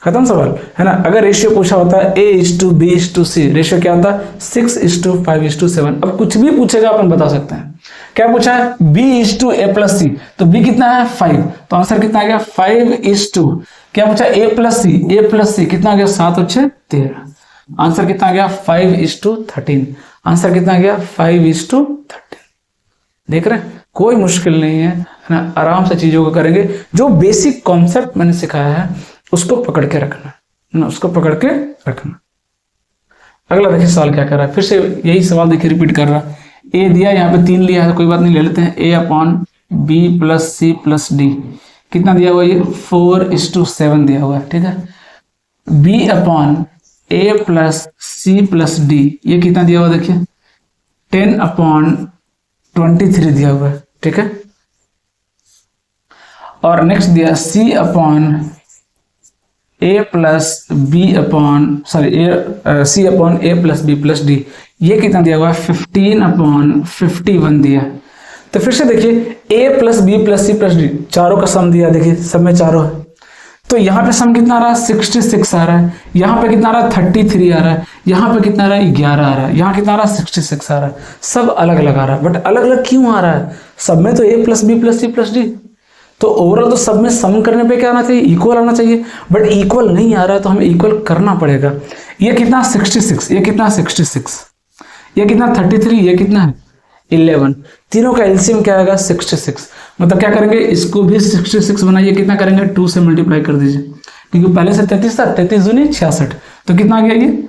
खत्म सवाल, है ना। अगर रेशियो पूछा होता है a is to B is to C, ratio क्या होता है, 6:5:7। अब कुछ भी पूछेगा अपन बता सकते हैं। क्या पूछा है, b is to a plus C, तो b कितना है, 5। तो आंसर कितना आ गया, 5:2। क्या पूछा, a प्लस सी कितना आ गया, 7 और 6 13। आंसर कितना आ गया, 5:13। आंसर कितना आ गया, 5:13। देख रहे हैं, कोई मुश्किल नहीं है ना, आराम से चीजों को करेंगे। जो बेसिक कॉन्सेप्ट मैंने सिखाया है उसको पकड़ के रखना ना, उसको पकड़ के रखना। अगला देखिए सवाल क्या कर रहा है, फिर से यही सवाल देखिए रिपीट कर रहा है। ए दिया, यहाँ पे 3 लिया है, कोई बात नहीं, ले लेते हैं। a/b plus C plus D कितना दिया हुआ है, ये 4:7 दिया हुआ है। ठीक है, b/a plus C plus D ये कितना दिया हुआ है, देखिए 10/23 दिया हुआ है। ठीक है, और नेक्स्ट दिया c/a plus B upon, sorry c/a plus B plus D ये कितना दिया हुआ है 15/51 दिया है। तो फिर से देखिए a plus B plus C plus D चारों का सम दिया, देखिए सब में चारों है। तो यहाँ पे सम कितना आ रहा है 66 आ रहा है, यहाँ पे कितना आ रहा है 33 आ रहा है, यहाँ पे कितना आ रहा है 11 आ रहा है, यहाँ कितना आ रहा है 66 आ रहा है। सब अलग अलग आ रहा है, बट अलग अलग क्यों आ रहा है? सब में तो a plus B plus C plus D, तो ओवरऑल तो सब में सम करने पे क्या आना चाहिए, इक्वल आना चाहिए, बट इक्वल नहीं आ रहा है तो हमें इक्वल करना पड़ेगा। ये कितना 66, ये कितना 66, ये कितना 33, ये कितना है 11, तीनों का एलसीएम क्या आएगा 66। मतलब क्या करेंगे, इसको भी 66 बनाइए, कितना करेंगे 2 से मल्टीप्लाई कर दीजिए, क्योंकि पहले से 33 था, 33 दूनी 66, तो कितना आ गया ये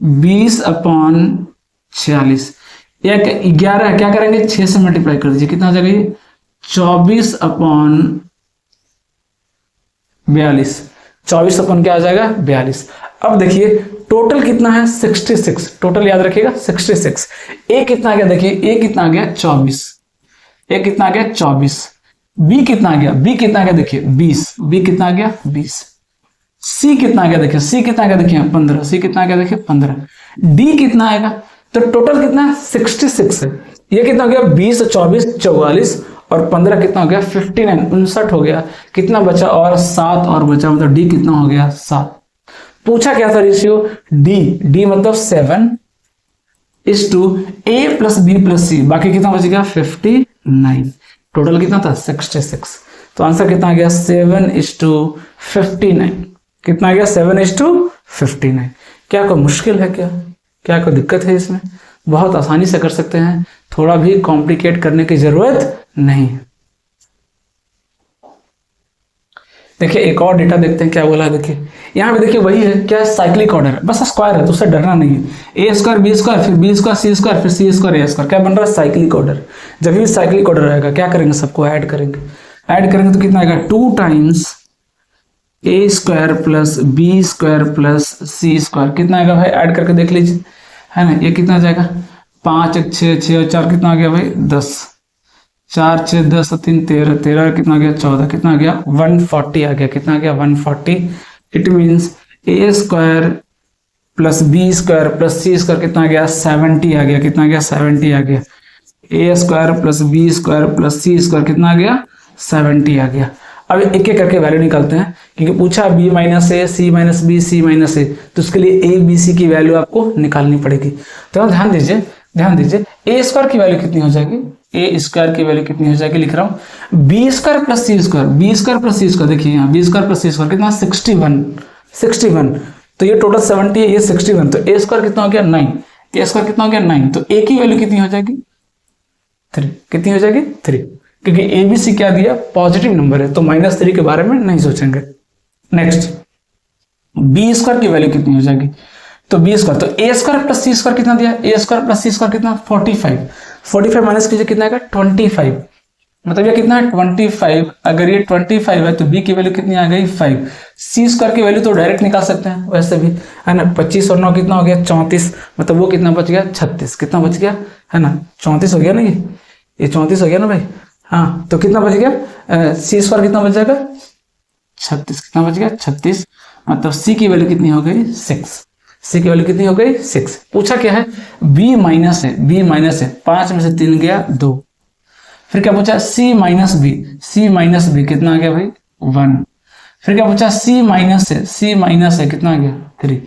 20/46। एक 11 है, क्या करेंगे 6 से मल्टीप्लाई कर दीजिए, कितना आ जाएगा ये 24/42, 24 अपन क्या आ जाएगा 42। अब देखिए टोटल कितना है 66, टोटल याद रखिएगा 66। ए कितना आ गया, देखिए ए कितना आ गया 24, ए कितना आ गया 24, बी कितना आ गया, बी कितना आ गया देखिए 20, बी कितना आ गया 20, सी कितना आ गया देखिए, सी कितना आ गया देखिए 15, सी कितना आ गया देखिए 15, डी कितना आएगा, तो टोटल कितना है 66 है। ये कितना हो गया 20, 24, 44 और 15 कितना हो गया 59, 59 हो गया, कितना बचा और 7 और बचा, मतलब डी कितना हो गया 7। पूछा क्या था रेशियो, डी, डी मतलब 7:a प्लस बी प्लस सी, बाकी कितना बच गया 59, टोटल कितना था 66। तो आंसर कितना आ गया 7:59, कितना आ गया 7:59। क्या कोई मुश्किल है क्या कोई दिक्कत है इसमें? बहुत आसानी से कर सकते हैं, थोड़ा भी कॉम्प्लिकेट करने की जरूरत नहीं है। देखिए एक और डेटा देखते हैं क्या बोला है। देखिए यहाँ पे देखिए वही है, क्या है साइक्लिक ऑर्डर, बस स्क्वायर है तो उससे डरना नहीं है। ए स्क्वायर बी स्क्वायर फिर बी स्क्वायर सी स्क्वायर फिर सी स्क्वायर ए स्क्वायर, क्या बन रहा है साइक्लिक ऑर्डर। जब भी साइक्लिक ऑर्डर आएगा क्या करेंगे, सबको ऐड करेंगे, ऐड करेंगे तो कितना आएगा 2 times A square plus B square plus C square, कितना आएगा भाई ऐड करके देख लीजिए, है ना। ये कितना आ जाएगा 5 1 6 6 और 4 कितना आ गया भाई 10, 4 6 10 3 13 13 कितना आ गया 14, कितना आ गया 140 आ गया, कितना आ गया 140। It means A square plus B square plus C square कितना आ गया 70 आ गया, कितना आ गया 70 आ गया। A square plus B square plus C square कितना आ गया 70 आ गया। अब एक एक करके वैल्यू निकालते हैं, क्योंकि पूछा बी माइनस ए सी माइनस बी सी माइनस ए, तो उसके लिए ए बी सी की वैल्यू आपको निकालनी पड़ेगी। तो ध्यान दीजिए ए स्क्वायर की वैल्यू कितनी हो जाएगी, ए स्क्वायर की वैल्यू कितनी हो जाएगी, लिख रहा हूँ B square plus C square, B square plus C square, देखिए यहाँ B square plus C square कितना 61, तो ये टोटल 70 है, ये 61, तो ए स्क्वायर कितना हो गया 9, ए स्क्वायर कितना हो गया 9, तो ए की वैल्यू कितनी हो जाएगी 3, कितनी हो जाएगी 3, क्योंकि ए बी सी क्या दिया पॉजिटिव नंबर है, तो -3 के बारे में नहीं सोचेंगे। नेक्स्ट बी स्क्वायर की वैल्यू कितनी हो जाएगी, तो बी स्क्वायर, तो ए स्क्वायर प्लस सी स्क्वायर कितना दिया, ए स्क्वायर प्लस सी स्क्वायर कितना 45 माइनस कीजिए कितना आएगा 25, मतलब ये कितना है 25। अगर ये 25 है तो बी की वैल्यू कितनी आ गई 5। सी स्क्वायर की वैल्यू तो डायरेक्ट निकाल सकते हैं वैसे भी, है ना। 25 और 9 कितना हो गया 34, मतलब वो कितना बच गया 36, कितना बच गया, है ना 34 हो गया ना, ये 34 हो गया ना भाई, हाँ। तो कितना बच गया सी स्क्वायर कितना बच जाएगा 36, कितना बच गया 36, मतलब सी की वैल्यू कितनी हो गई 6, सी की वैल्यू कितनी हो गई 6। पूछा क्या है b माइनस है, b माइनस है, 5 में से 3 गया 2, फिर क्या पूछा c minus B, c minus B कितना आ गया भाई 1, फिर क्या पूछा c माइनस है, c माइनस है कितना आ गया 3।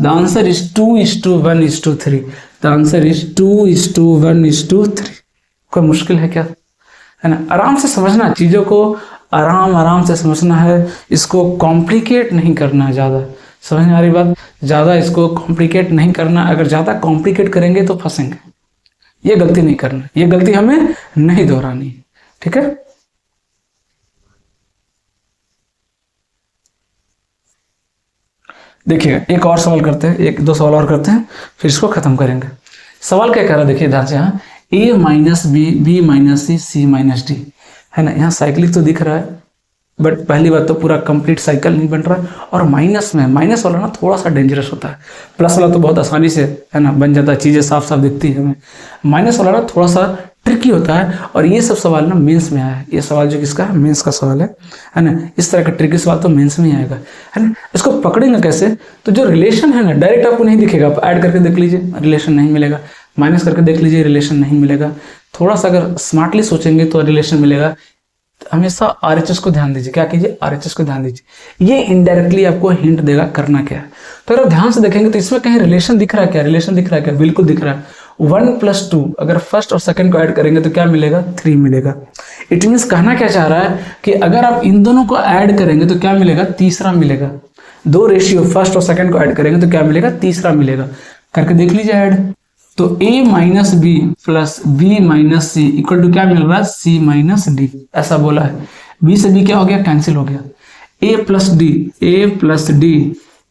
The answer is 2:1:3, the answer is 2:1:3। कोई मुश्किल है क्या, है ना। आराम से समझना चीजों को, आराम से समझना है, इसको कॉम्प्लिकेट नहीं करना है ज़्यादा, समझ में आ रही बात, ज़्यादा इसको कॉम्प्लिकेट नहीं करना। अगर ज़्यादा कॉम्प्लिकेट करेंगे तो फंसेंगे, ये गलती नहीं करना, ये गलती हमें नहीं दोहरानी, ठीक है। देखिएगा एक और सवाल करते हैं, 1-2 सवाल और करते हैं फिर इसको खत्म करेंगे। सवाल क्या कह रहा है देखिए ध्यान से, यहाँ ए माइनस बी, बी माइनस सी, सी माइनस डी, है ना। यहाँ साइक्लिक तो दिख रहा है, बट पहली बात तो पूरा कंप्लीट साइकिल नहीं बन रहा है, और माइनस में, माइनस वाला ना थोड़ा सा डेंजरस होता है, प्लस वाला तो बहुत आसानी से, है ना, बन जाता है, चीज़ें साफ साफ दिखती है हमें। माइनस वाला ना थोड़ा सा ट्रिकी होता है। और ये सब सवाल ना मेंस में आया है, ये सवाल जो किसका है, मेंस का सवाल है ना। इस तरह का ट्रिकी सवाल तो मेंस में ही आएगा, है ना। इसको पकड़ेंगे कैसे, तो जो रिलेशन है ना डायरेक्ट आपको नहीं दिखेगा, आप ऐड करके देख लीजिए रिलेशन नहीं मिलेगा, माइनस करके देख लीजिए रिलेशन नहीं मिलेगा, थोड़ा सा अगर स्मार्टली सोचेंगे तो रिलेशन मिलेगा। हमेशा आरएचएस को ध्यान दीजिए, क्या कीजिए, आरएचएस को ध्यान दीजिए, ये इनडायरेक्टली आपको हिंट देगा करना क्या है। तो अगर ध्यान से देखेंगे तो इसमें कहीं रिलेशन दिख रहा है क्या, रिलेशन दिख रहा है क्या, बिल्कुल दिख रहा है। 1+2 अगर फर्स्ट और सेकंड को ऐड करेंगे तो क्या मिलेगा, 3 मिलेगा। इट मीन्स कहना क्या चाह रहा है कि अगर आप इन दोनों को ऐड करेंगे तो क्या मिलेगा, तीसरा मिलेगा। दो रेशियो फर्स्ट और सेकंड को ऐड करेंगे तो क्या मिलेगा, तीसरा मिलेगा। करके देख लीजिए ऐड, तो a minus B plus B minus C equal to क्या मिल रहा है, c माइनस डी, ऐसा बोला है। b से b क्या हो गया, कैंसिल हो गया। a plus D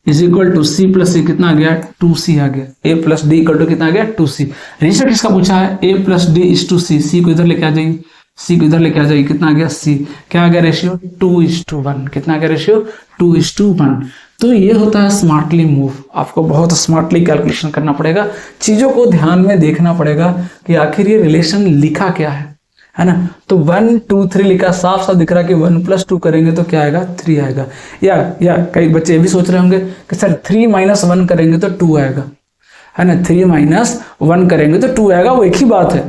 is equal to C plus C, कितना आ गया, 2c आ गया। a plus D equal to कितना आ गया, 2c। रेशियो किसका पूछा है, a plus D is to C, C को इधर लेके आ जाइए, सी को इधर लेके आ जाइए, कितना आ गया c, क्या आ गया रेशियो 2:1, कितना आ गया रेशियो 2:1। तो ये होता है स्मार्टली मूव। आपको बहुत स्मार्टली कैलकुलेशन करना पड़ेगा, चीजों को ध्यान में देखना पड़ेगा कि आखिर ये रिलेशन लिखा क्या है ना। तो 1 2 3 लिखा, साफ साफ दिख रहा है कि 1+2 करेंगे तो क्या आएगा, 3 आएगा। या कई बच्चे ये भी सोच रहे होंगे कि सर 3 - 1 करेंगे तो 2 आएगा, है ना। 3 - 1 करेंगे तो 2 आएगा, वो एक ही बात है।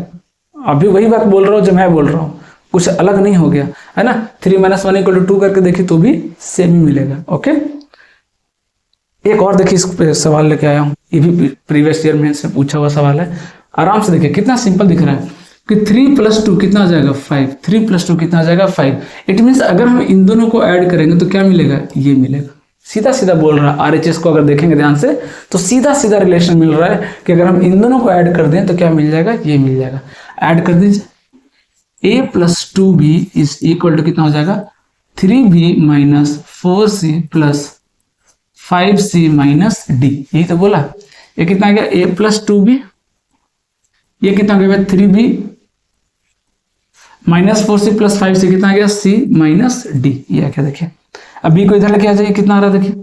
अभी वही बात बोल रहा हूँ जो मैं बोल रहा हूँ, कुछ अलग नहीं हो गया, है ना। 3 - 1 = 2 करके देखिए तो भी सेम ही मिलेगा। ओके, एक और देखिए इस सवाल लेके आया हूँ, ये भी प्रीवियस ईयर में से पूछा हुआ सवाल है। आराम से देखिए कितना सिंपल दिख रहा है कि 3+2 कितना आ जाएगा, 5। 3+2 कितना आ जाएगा, 5। इट मीन्स अगर हम इन दोनों को ऐड करेंगे तो क्या मिलेगा, ये मिलेगा। सीधा सीधा बोल रहा है, आरएचएस को अगर देखेंगे ध्यान से तो सीधा सीधा रिलेशन मिल रहा है कि अगर हम इन दोनों को ऐड कर दें तो क्या मिल जाएगा, ये मिल जाएगा। ऐड कर दीजिए, a + 2b is equal to कितना हो जाएगा, 3b - 4c + 5c - d। यही तो बोला, ये कितना आ गया, a + 2b, ये कितना हो गया 3b - 4c + 5c, कितना आ गया c - d। ये क्या देखिए, अब b को इधर लेके आ जाइए, कितना आ रहा है देखिए,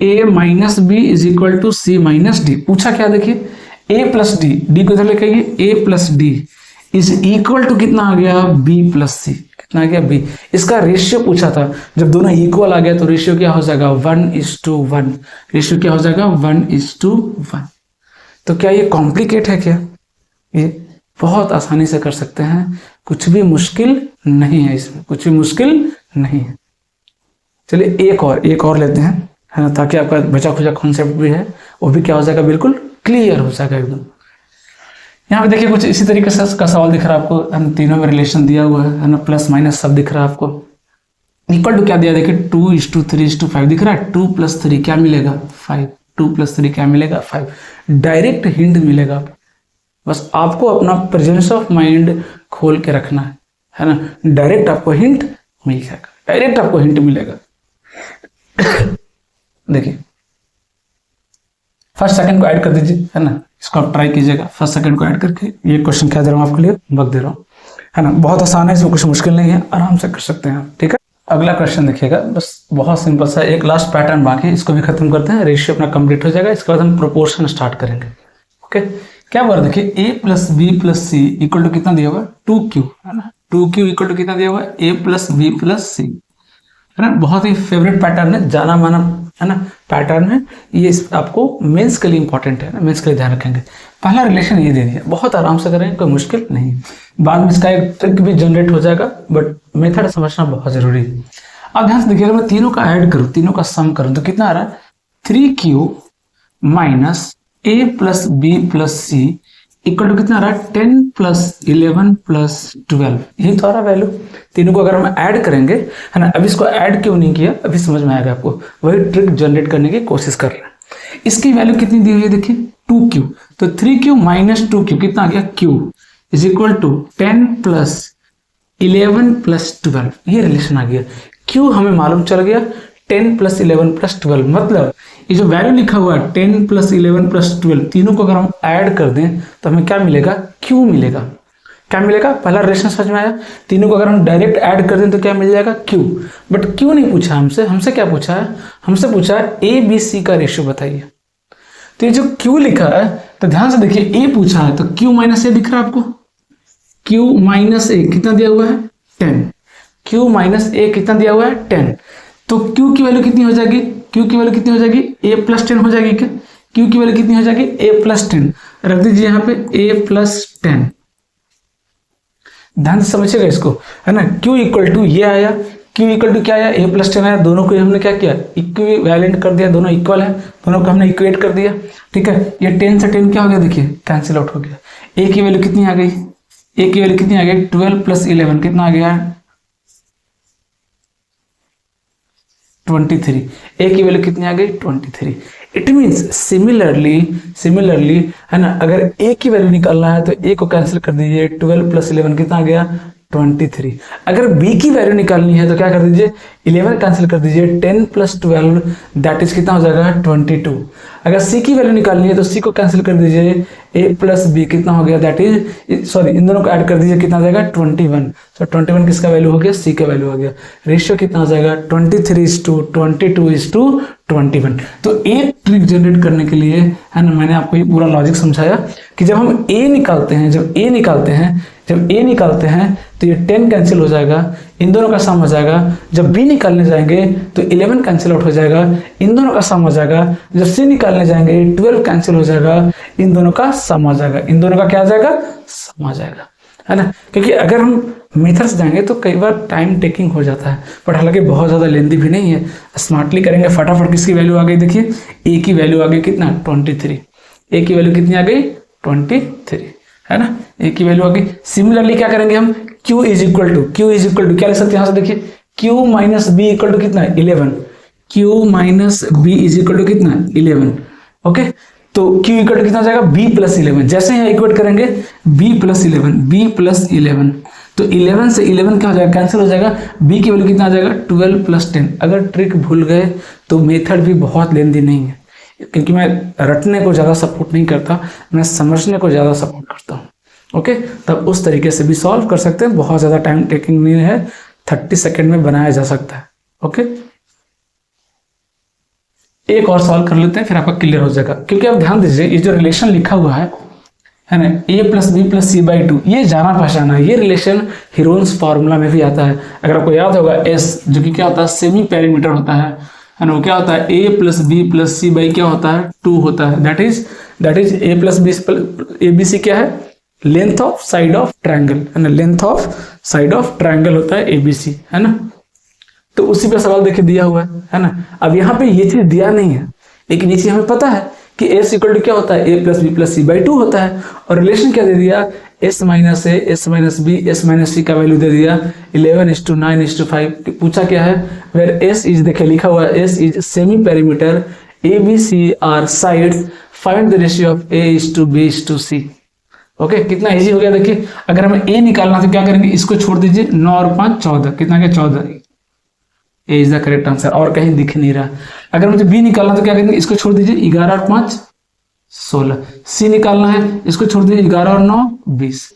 a - b is equal to c - d। पूछा क्या देखिए, a + d, d को इधर लेके आइए, a + d is equal to कितना आ गया, b + c, कितना आ गया b। इसका रेशियो पूछा था, जब दोनों इक्वल आ गया तो रेशियो क्या हो जाएगा, 1:1। रेशियो क्या हो जाएगा, 1:1। तो क्या ये कॉम्प्लिकेट है क्या, ये बहुत आसानी से कर सकते हैं, कुछ भी मुश्किल नहीं है इसमें, कुछ भी मुश्किल नहीं है। चलिए एक और लेते हैं, है ना, ताकि आपका बचा खुचा कॉन्सेप्ट भी है वो भी क्या हो जाएगा, बिल्कुल क्लियर हो जाएगा एकदम। यहाँ पे देखिए कुछ इसी तरीके से का सवाल दिख रहा है आपको, तीनों में रिलेशन दिया हुआ है ना, प्लस माइनस सब दिख रहा है आपको। इक्वल टू क्या दिया देखिए, 2:3:5 दिख रहा है। 2 + 3 क्या मिलेगा, 5। 2 + 3 क्या मिलेगा, 5। डायरेक्ट हिंट मिलेगा, बस आपको अपना प्रेजेंस ऑफ माइंड खोल के रखना है ना। डायरेक्ट आपको हिंट मिल जाएगा, डायरेक्ट आपको हिंट मिलेगा। देखिए फर्स्ट सेकंड को ऐड कर दीजिए, है ना, इसको आप ट्राई कीजिएगा। फर्स्ट सेकंड को ऐड करके ये क्वेश्चन क्या दे रहा हूँ आपके लिए, वक्त दे रहा हूँ, है ना। बहुत आसान है, इसमें कुछ मुश्किल नहीं है, आराम से कर सकते हैं आप, ठीक है। अगला क्वेश्चन देखिएगा, बस बहुत सिंपल सा, एक लास्ट पैटर्न बाकी, इसको भी खत्म करते हैं, रेशियो अपना कंप्लीट हो जाएगा। इसके बाद हम प्रोपोर्शन स्टार्ट करेंगे। ओके, क्या बोला देखिए, a + b + c equal to कितना दिया हुआ है, 2q, है ना। 2q इक्वल टू कितना दिया हुआ है, a + b + c, है ना। बहुत ही फेवरेट पैटर्न है, जाना माना, है ना, पैटर्न है ये। आपको मेंस के लिए इंपॉर्टेंट है ना, मेंस के लिए ध्यान रखेंगे। पहला रिलेशन ये दे दिया, बहुत आराम से करेंगे, कोई मुश्किल नहीं। बाद में इसका एक ट्रिक भी जनरेट हो जाएगा, बट मेथड समझना बहुत जरूरी है। अब ध्यान से देखिए, अगर मैं तीनों का ऐड करूं, तीनों का सम करूं तो कितना आ रहा है, 3q - a + b + c equal to कितना आ रहा है, 10 + 11 + 12। यही तो आ रहा है वैल्यू। तीनों को अगर हम ऐड करेंगे, है ना, अभी इसको ऐड क्यों नहीं किया, अभी समझ में आएगा आपको। वही ट्रिक जनरेट करने की कोशिश कर रहे हैं। इसकी वैल्यू कितनी दी हुई है देखिए, 2q। तो 3q - 2q कितना आ गया, q इज इक्वल टू 10 + 11 + 12। ये रिलेशन आ गया। q हमें मालूम चल गया, 10 + 11 + 12, मतलब ये जो वैल्यू लिखा हुआ है 10 + 11 + 12, तीनों को अगर हम ऐड कर दें तो हमें क्या मिलेगा, q मिलेगा। क्या मिलेगा, पहला रिलेशन समझ में आया। तीनों को अगर हम डायरेक्ट ऐड कर दें तो क्या मिल जाएगा, q। बट q नहीं पूछा हमसे, हमसे क्या पूछा है, हमसे पूछा है a b c का रेशियो बताइए। तो ये जो q लिखा है, तो ध्यान से देखिए, a पूछा है तो q - a दिख रहा है आपको, q माइनस ए कितना दिया हुआ है 10, q माइनस ए कितना दिया हुआ है 10, तो q की वैल्यू कितनी हो जाएगी, q की वैल्यू कितनी हो जाएगी a प्लस 10 हो जाएगी क्या, q की वैल्यू कितनी हो जाएगी a प्लस 10, रख दीजिए यहाँ पे a प्लस 10, ध्यान से समझिएगा इसको, है ना। q इक्वल टू ये आया, q इक्वल टू क्या आया a प्लस 10 आया, दोनों को हमने क्या किया इक्विवेलेंट कर दिया, दोनों इक्वल है, दोनों को हमने इक्वेट कर दिया, ठीक है। ये 10 से 10 क्या हो गया देखिए कैंसिल आउट हो गया, a की वैल्यू कितनी आ गई, a की वैल्यू कितनी आ गई 12 प्लस 11 कितना आ गया 23, a की वैल्यू कितनी आ गई 23। इट मीन्स सिमिलरली है ना, अगर a की वैल्यू निकालना है तो a को कैंसिल कर दीजिए, 12 प्लस 11 कितना आ गया 23। अगर b की वैल्यू निकालनी है तो क्या कर दीजिए 11 कैंसिल कर दीजिए, 10 प्लस 12 दैट इज कितना हो जाएगा 22। अगर c की वैल्यू निकालनी है तो c को कैंसिल कर दीजिए, a प्लस b कितना हो गया दैट इज सॉरी इन दोनों को ऐड कर दीजिए कितना हो जाएगा 21। तो 21 किसका वैल्यू हो गया c का वैल्यू हो गया, रेशियो कितना हो जाएगा 23:22:21। तो एक ट्रिक जनरेट करने के लिए है ना, मैंने आपको ये पूरा लॉजिक समझाया कि जब हम a निकालते हैं तो ये 10 कैंसिल हो जाएगा, इन दोनों का सम हो जाएगा। जब b निकालने जाएंगे तो 11 कैंसिल आउट हो जाएगा, इन दोनों का सम हो जाएगा। जब c निकालने जाएंगे 12 कैंसिल हो जाएगा, इन दोनों का सम हो जाएगा, इन दोनों का क्या आ जाएगा सम हो जाएगा, है ना। क्योंकि अगर हम मेथड से जाएंगे तो कई बार टाइम टेकिंग हो जाता है, बट हालांकि बहुत ज़्यादा लेंदी भी नहीं है, स्मार्टली करेंगे फटाफट। किसकी वैल्यू आ गई देखिए, a की वैल्यू आ गई कितना 23, a की वैल्यू कितनी आ गई 23, है ना, a की वैल्यू आ गई। सिमिलरली क्या करेंगे हम, q इज इक्वल टू क्या लिख सकते हैं यहाँ से देखिए, q minus B equal to कितना 11, q minus B is equal to कितना 11, ओके। तो q इक्वल टू कितना हो जाएगा b प्लस 11, जैसे यहाँ इक्वेट करेंगे b प्लस 11, तो 11 से 11 क्या हो जाएगा कैंसिल हो जाएगा, b की वैल्यू कितना आ जाएगा 12 प्लस 10। अगर ट्रिक भूल गए तो मेथड भी बहुत लेंदी नहीं है, क्योंकि मैं रटने को ज़्यादा सपोर्ट नहीं करता, मैं समझने को ज़्यादा सपोर्ट करता हूँ, ओके। तब उस तरीके से भी सॉल्व कर सकते हैं, बहुत ज़्यादा टाइम टेकिंग नहीं है, 30 सेकेंड में बनाया जा सकता है, ओके। एक और सॉल्व कर लेते हैं फिर आपका क्लियर हो जाएगा। क्योंकि आप ध्यान दीजिए ये जो रिलेशन लिखा हुआ है ना, a plus B plus C by 2, ये जाना पहचाना है, ये रिलेशन हीरोन्स फार्मूला में भी आता है। अगर आपको याद होगा s जो कि क्या होता है सेमी पेरीमीटर होता है ना, वो क्या होता है a plus B plus C by क्या होता है 2 होता है, that is a plus B A B C क्या है length of side of triangle, है ना, length of side of triangle होता है ABC, है ना। तो उसी पे सवाल देखिए दिया हुआ है ना। अब यहाँ पे ये चीज दिया नहीं है, लेकिन ये चीज हमें पता है कि s इक्वल टू क्या होता है a plus B plus C by 2 होता है, और रिलेशन क्या दे दिया s minus A S minus B S minus C का वैल्यू दे दिया 11:9:5। पूछा क्या है, वेयर s इज देखिए लिखा हुआ है s is semi perimeter ABC are sides, find the ratio of a:b:c। Okay, कितना इजी हो गया देखिए। अगर हमें a निकालना तो क्या करेंगे, इसको छोड़ दीजिए, 9 और 5 14, कितना क्या 14, ए इज द करेक्ट आंसर, और कहीं दिख नहीं रहा। अगर मुझे बी निकालना तो क्या करेंगे, इसको छोड़ दीजिए, 11 और 5 16। सी निकालना है, इसको छोड़ दीजिए, 11 और 9 20।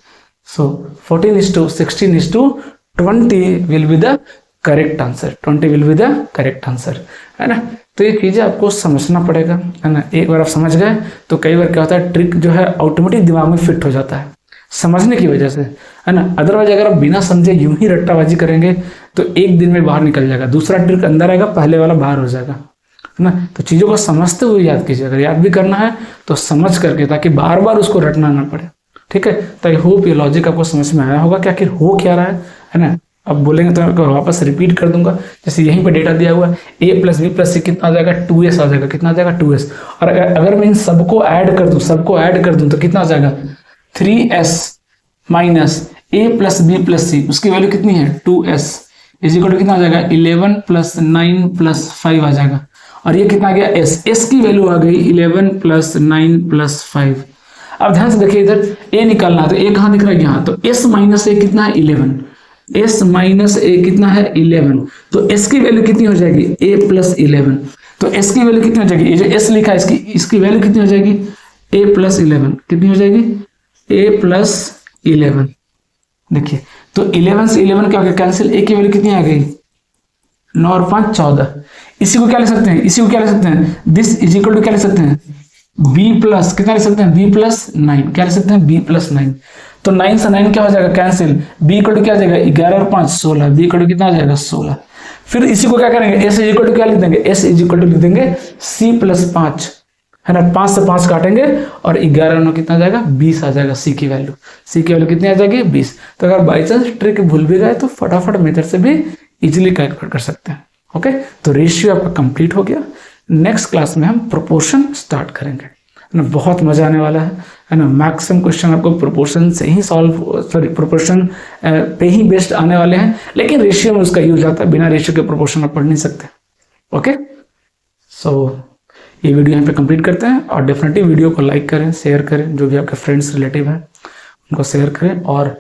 सो 14:16:20 will be the correct answer, 20 will be the correct answer, है ना। तो ये चीजें आपको समझना पड़ेगा, है ना। एक बार आप समझ गए तो कई बार क्या होता है, ट्रिक जो है ऑटोमेटिक दिमाग में फिट हो जाता है समझने की वजह से, है ना। अदरवाइज अगर आप बिना समझे यूं ही रट्टाबाजी करेंगे तो एक दिन में बाहर निकल जाएगा, दूसरा ट्रिक अंदर आएगा, पहले वाला बाहर हो जाएगा, है ना। तो चीज़ों को समझते हुए याद कीजिए, अगर याद भी करना है तो समझ करके, ताकि बार बार उसको रटना ना पड़े, ठीक है। तो आई होप ये लॉजिक आपको समझ में आया होगा कि आखिर हो क्या रहा है ना। अब बोलेंगे तो मैं वापस रिपीट कर दूंगा, जैसे यहीं पे डेटा दिया हुआ है a plus B plus C कितना आ जाएगा 2s आ जाएगा, कितना आ जाएगा 2s। और अगर मैं इन सबको ऐड कर दूं तो कितना आ जाएगा 3s minus a plus B plus C, उसकी वैल्यू कितनी है 2s इज इक्वल टू कितना आ जाएगा 11 प्लस 9 प्लस 5 आ जाएगा। और ये कितना आ गया s की वैल्यू आ गई 11 प्लस 9 प्लस 5। अब ध्यान से देखिए, इधर a निकालना है तो a कहाँ दिख रहा है यहाँ, तो s माइनस a कितना है 11, s माइनस a कितना है 11, तो s की वैल्यू कितनी हो जाएगी a प्लस 11। तो s की वैल्यू कितनी हो जाएगी, ये जो s लिखा है इसकी वैल्यू कितनी हो जाएगी a प्लस 11, कितनी हो जाएगी a प्लस 11। देखिए तो 11 से 11 क्या हो गया कैंसिल, a की वैल्यू कितनी आ गई 9 और 5 14। इसी को क्या लिख सकते हैं, दिस इज इक्वल टू क्या लिख सकते हैं b प्लस कितना लिख सकते हैं b प्लस 9, क्या लिख सकते हैं b प्लस 9। तो 9 से 9 क्या हो जाएगा, कैंसिल। b इक्वल टू क्या हो जाएगा, 11 और 5 16, b इक्वल टू कितना हो जाएगा 16। फिर इसी को क्या करेंगे, s इक्वल टू क्या लिख देंगे, s इक्वल टू लिख देंगे c प्लस 5, है ना, 5 से 5 काटेंगे और 11 में कितना आ जाएगा 20 आ जाएगा c की वैल्यू। c की वैल्यू कितनी आ जाएगी 20। तो अगर बाई चांस ट्रिक भूल भी गए तो फटाफट मेथड से भी इजीली कैलकुलेट कर सकते हैं। ओके, तो रेशियो आपका कंप्लीट हो गया। नेक्स्ट क्लास में हम प्रोपोर्शन स्टार्ट करेंगे, है ना, बहुत मजा आने वाला है ना। मैक्सिमम क्वेश्चन आपको प्रोपोर्शन से ही प्रोपोर्शन पे ही बेस्ड आने वाले हैं, लेकिन रेशियो में उसका यूज आता है, बिना रेशियो के प्रोपोर्शन आप पढ़ नहीं सकते। ओके, सो ये वीडियो यहाँ पे कंप्लीट करते हैं, और डेफिनेटली वीडियो को लाइक करें, शेयर करें, जो भी आपके फ्रेंड्स रिलेटिव हैं उनको शेयर करें, और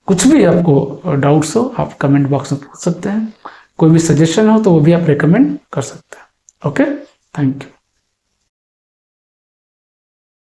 कुछ भी आपको डाउट्स हो आप कमेंट बॉक्स में पूछ सकते हैं, कोई भी सजेशन हो तो वो भी आप रिकमेंड कर सकते हैं। Okay, thank you.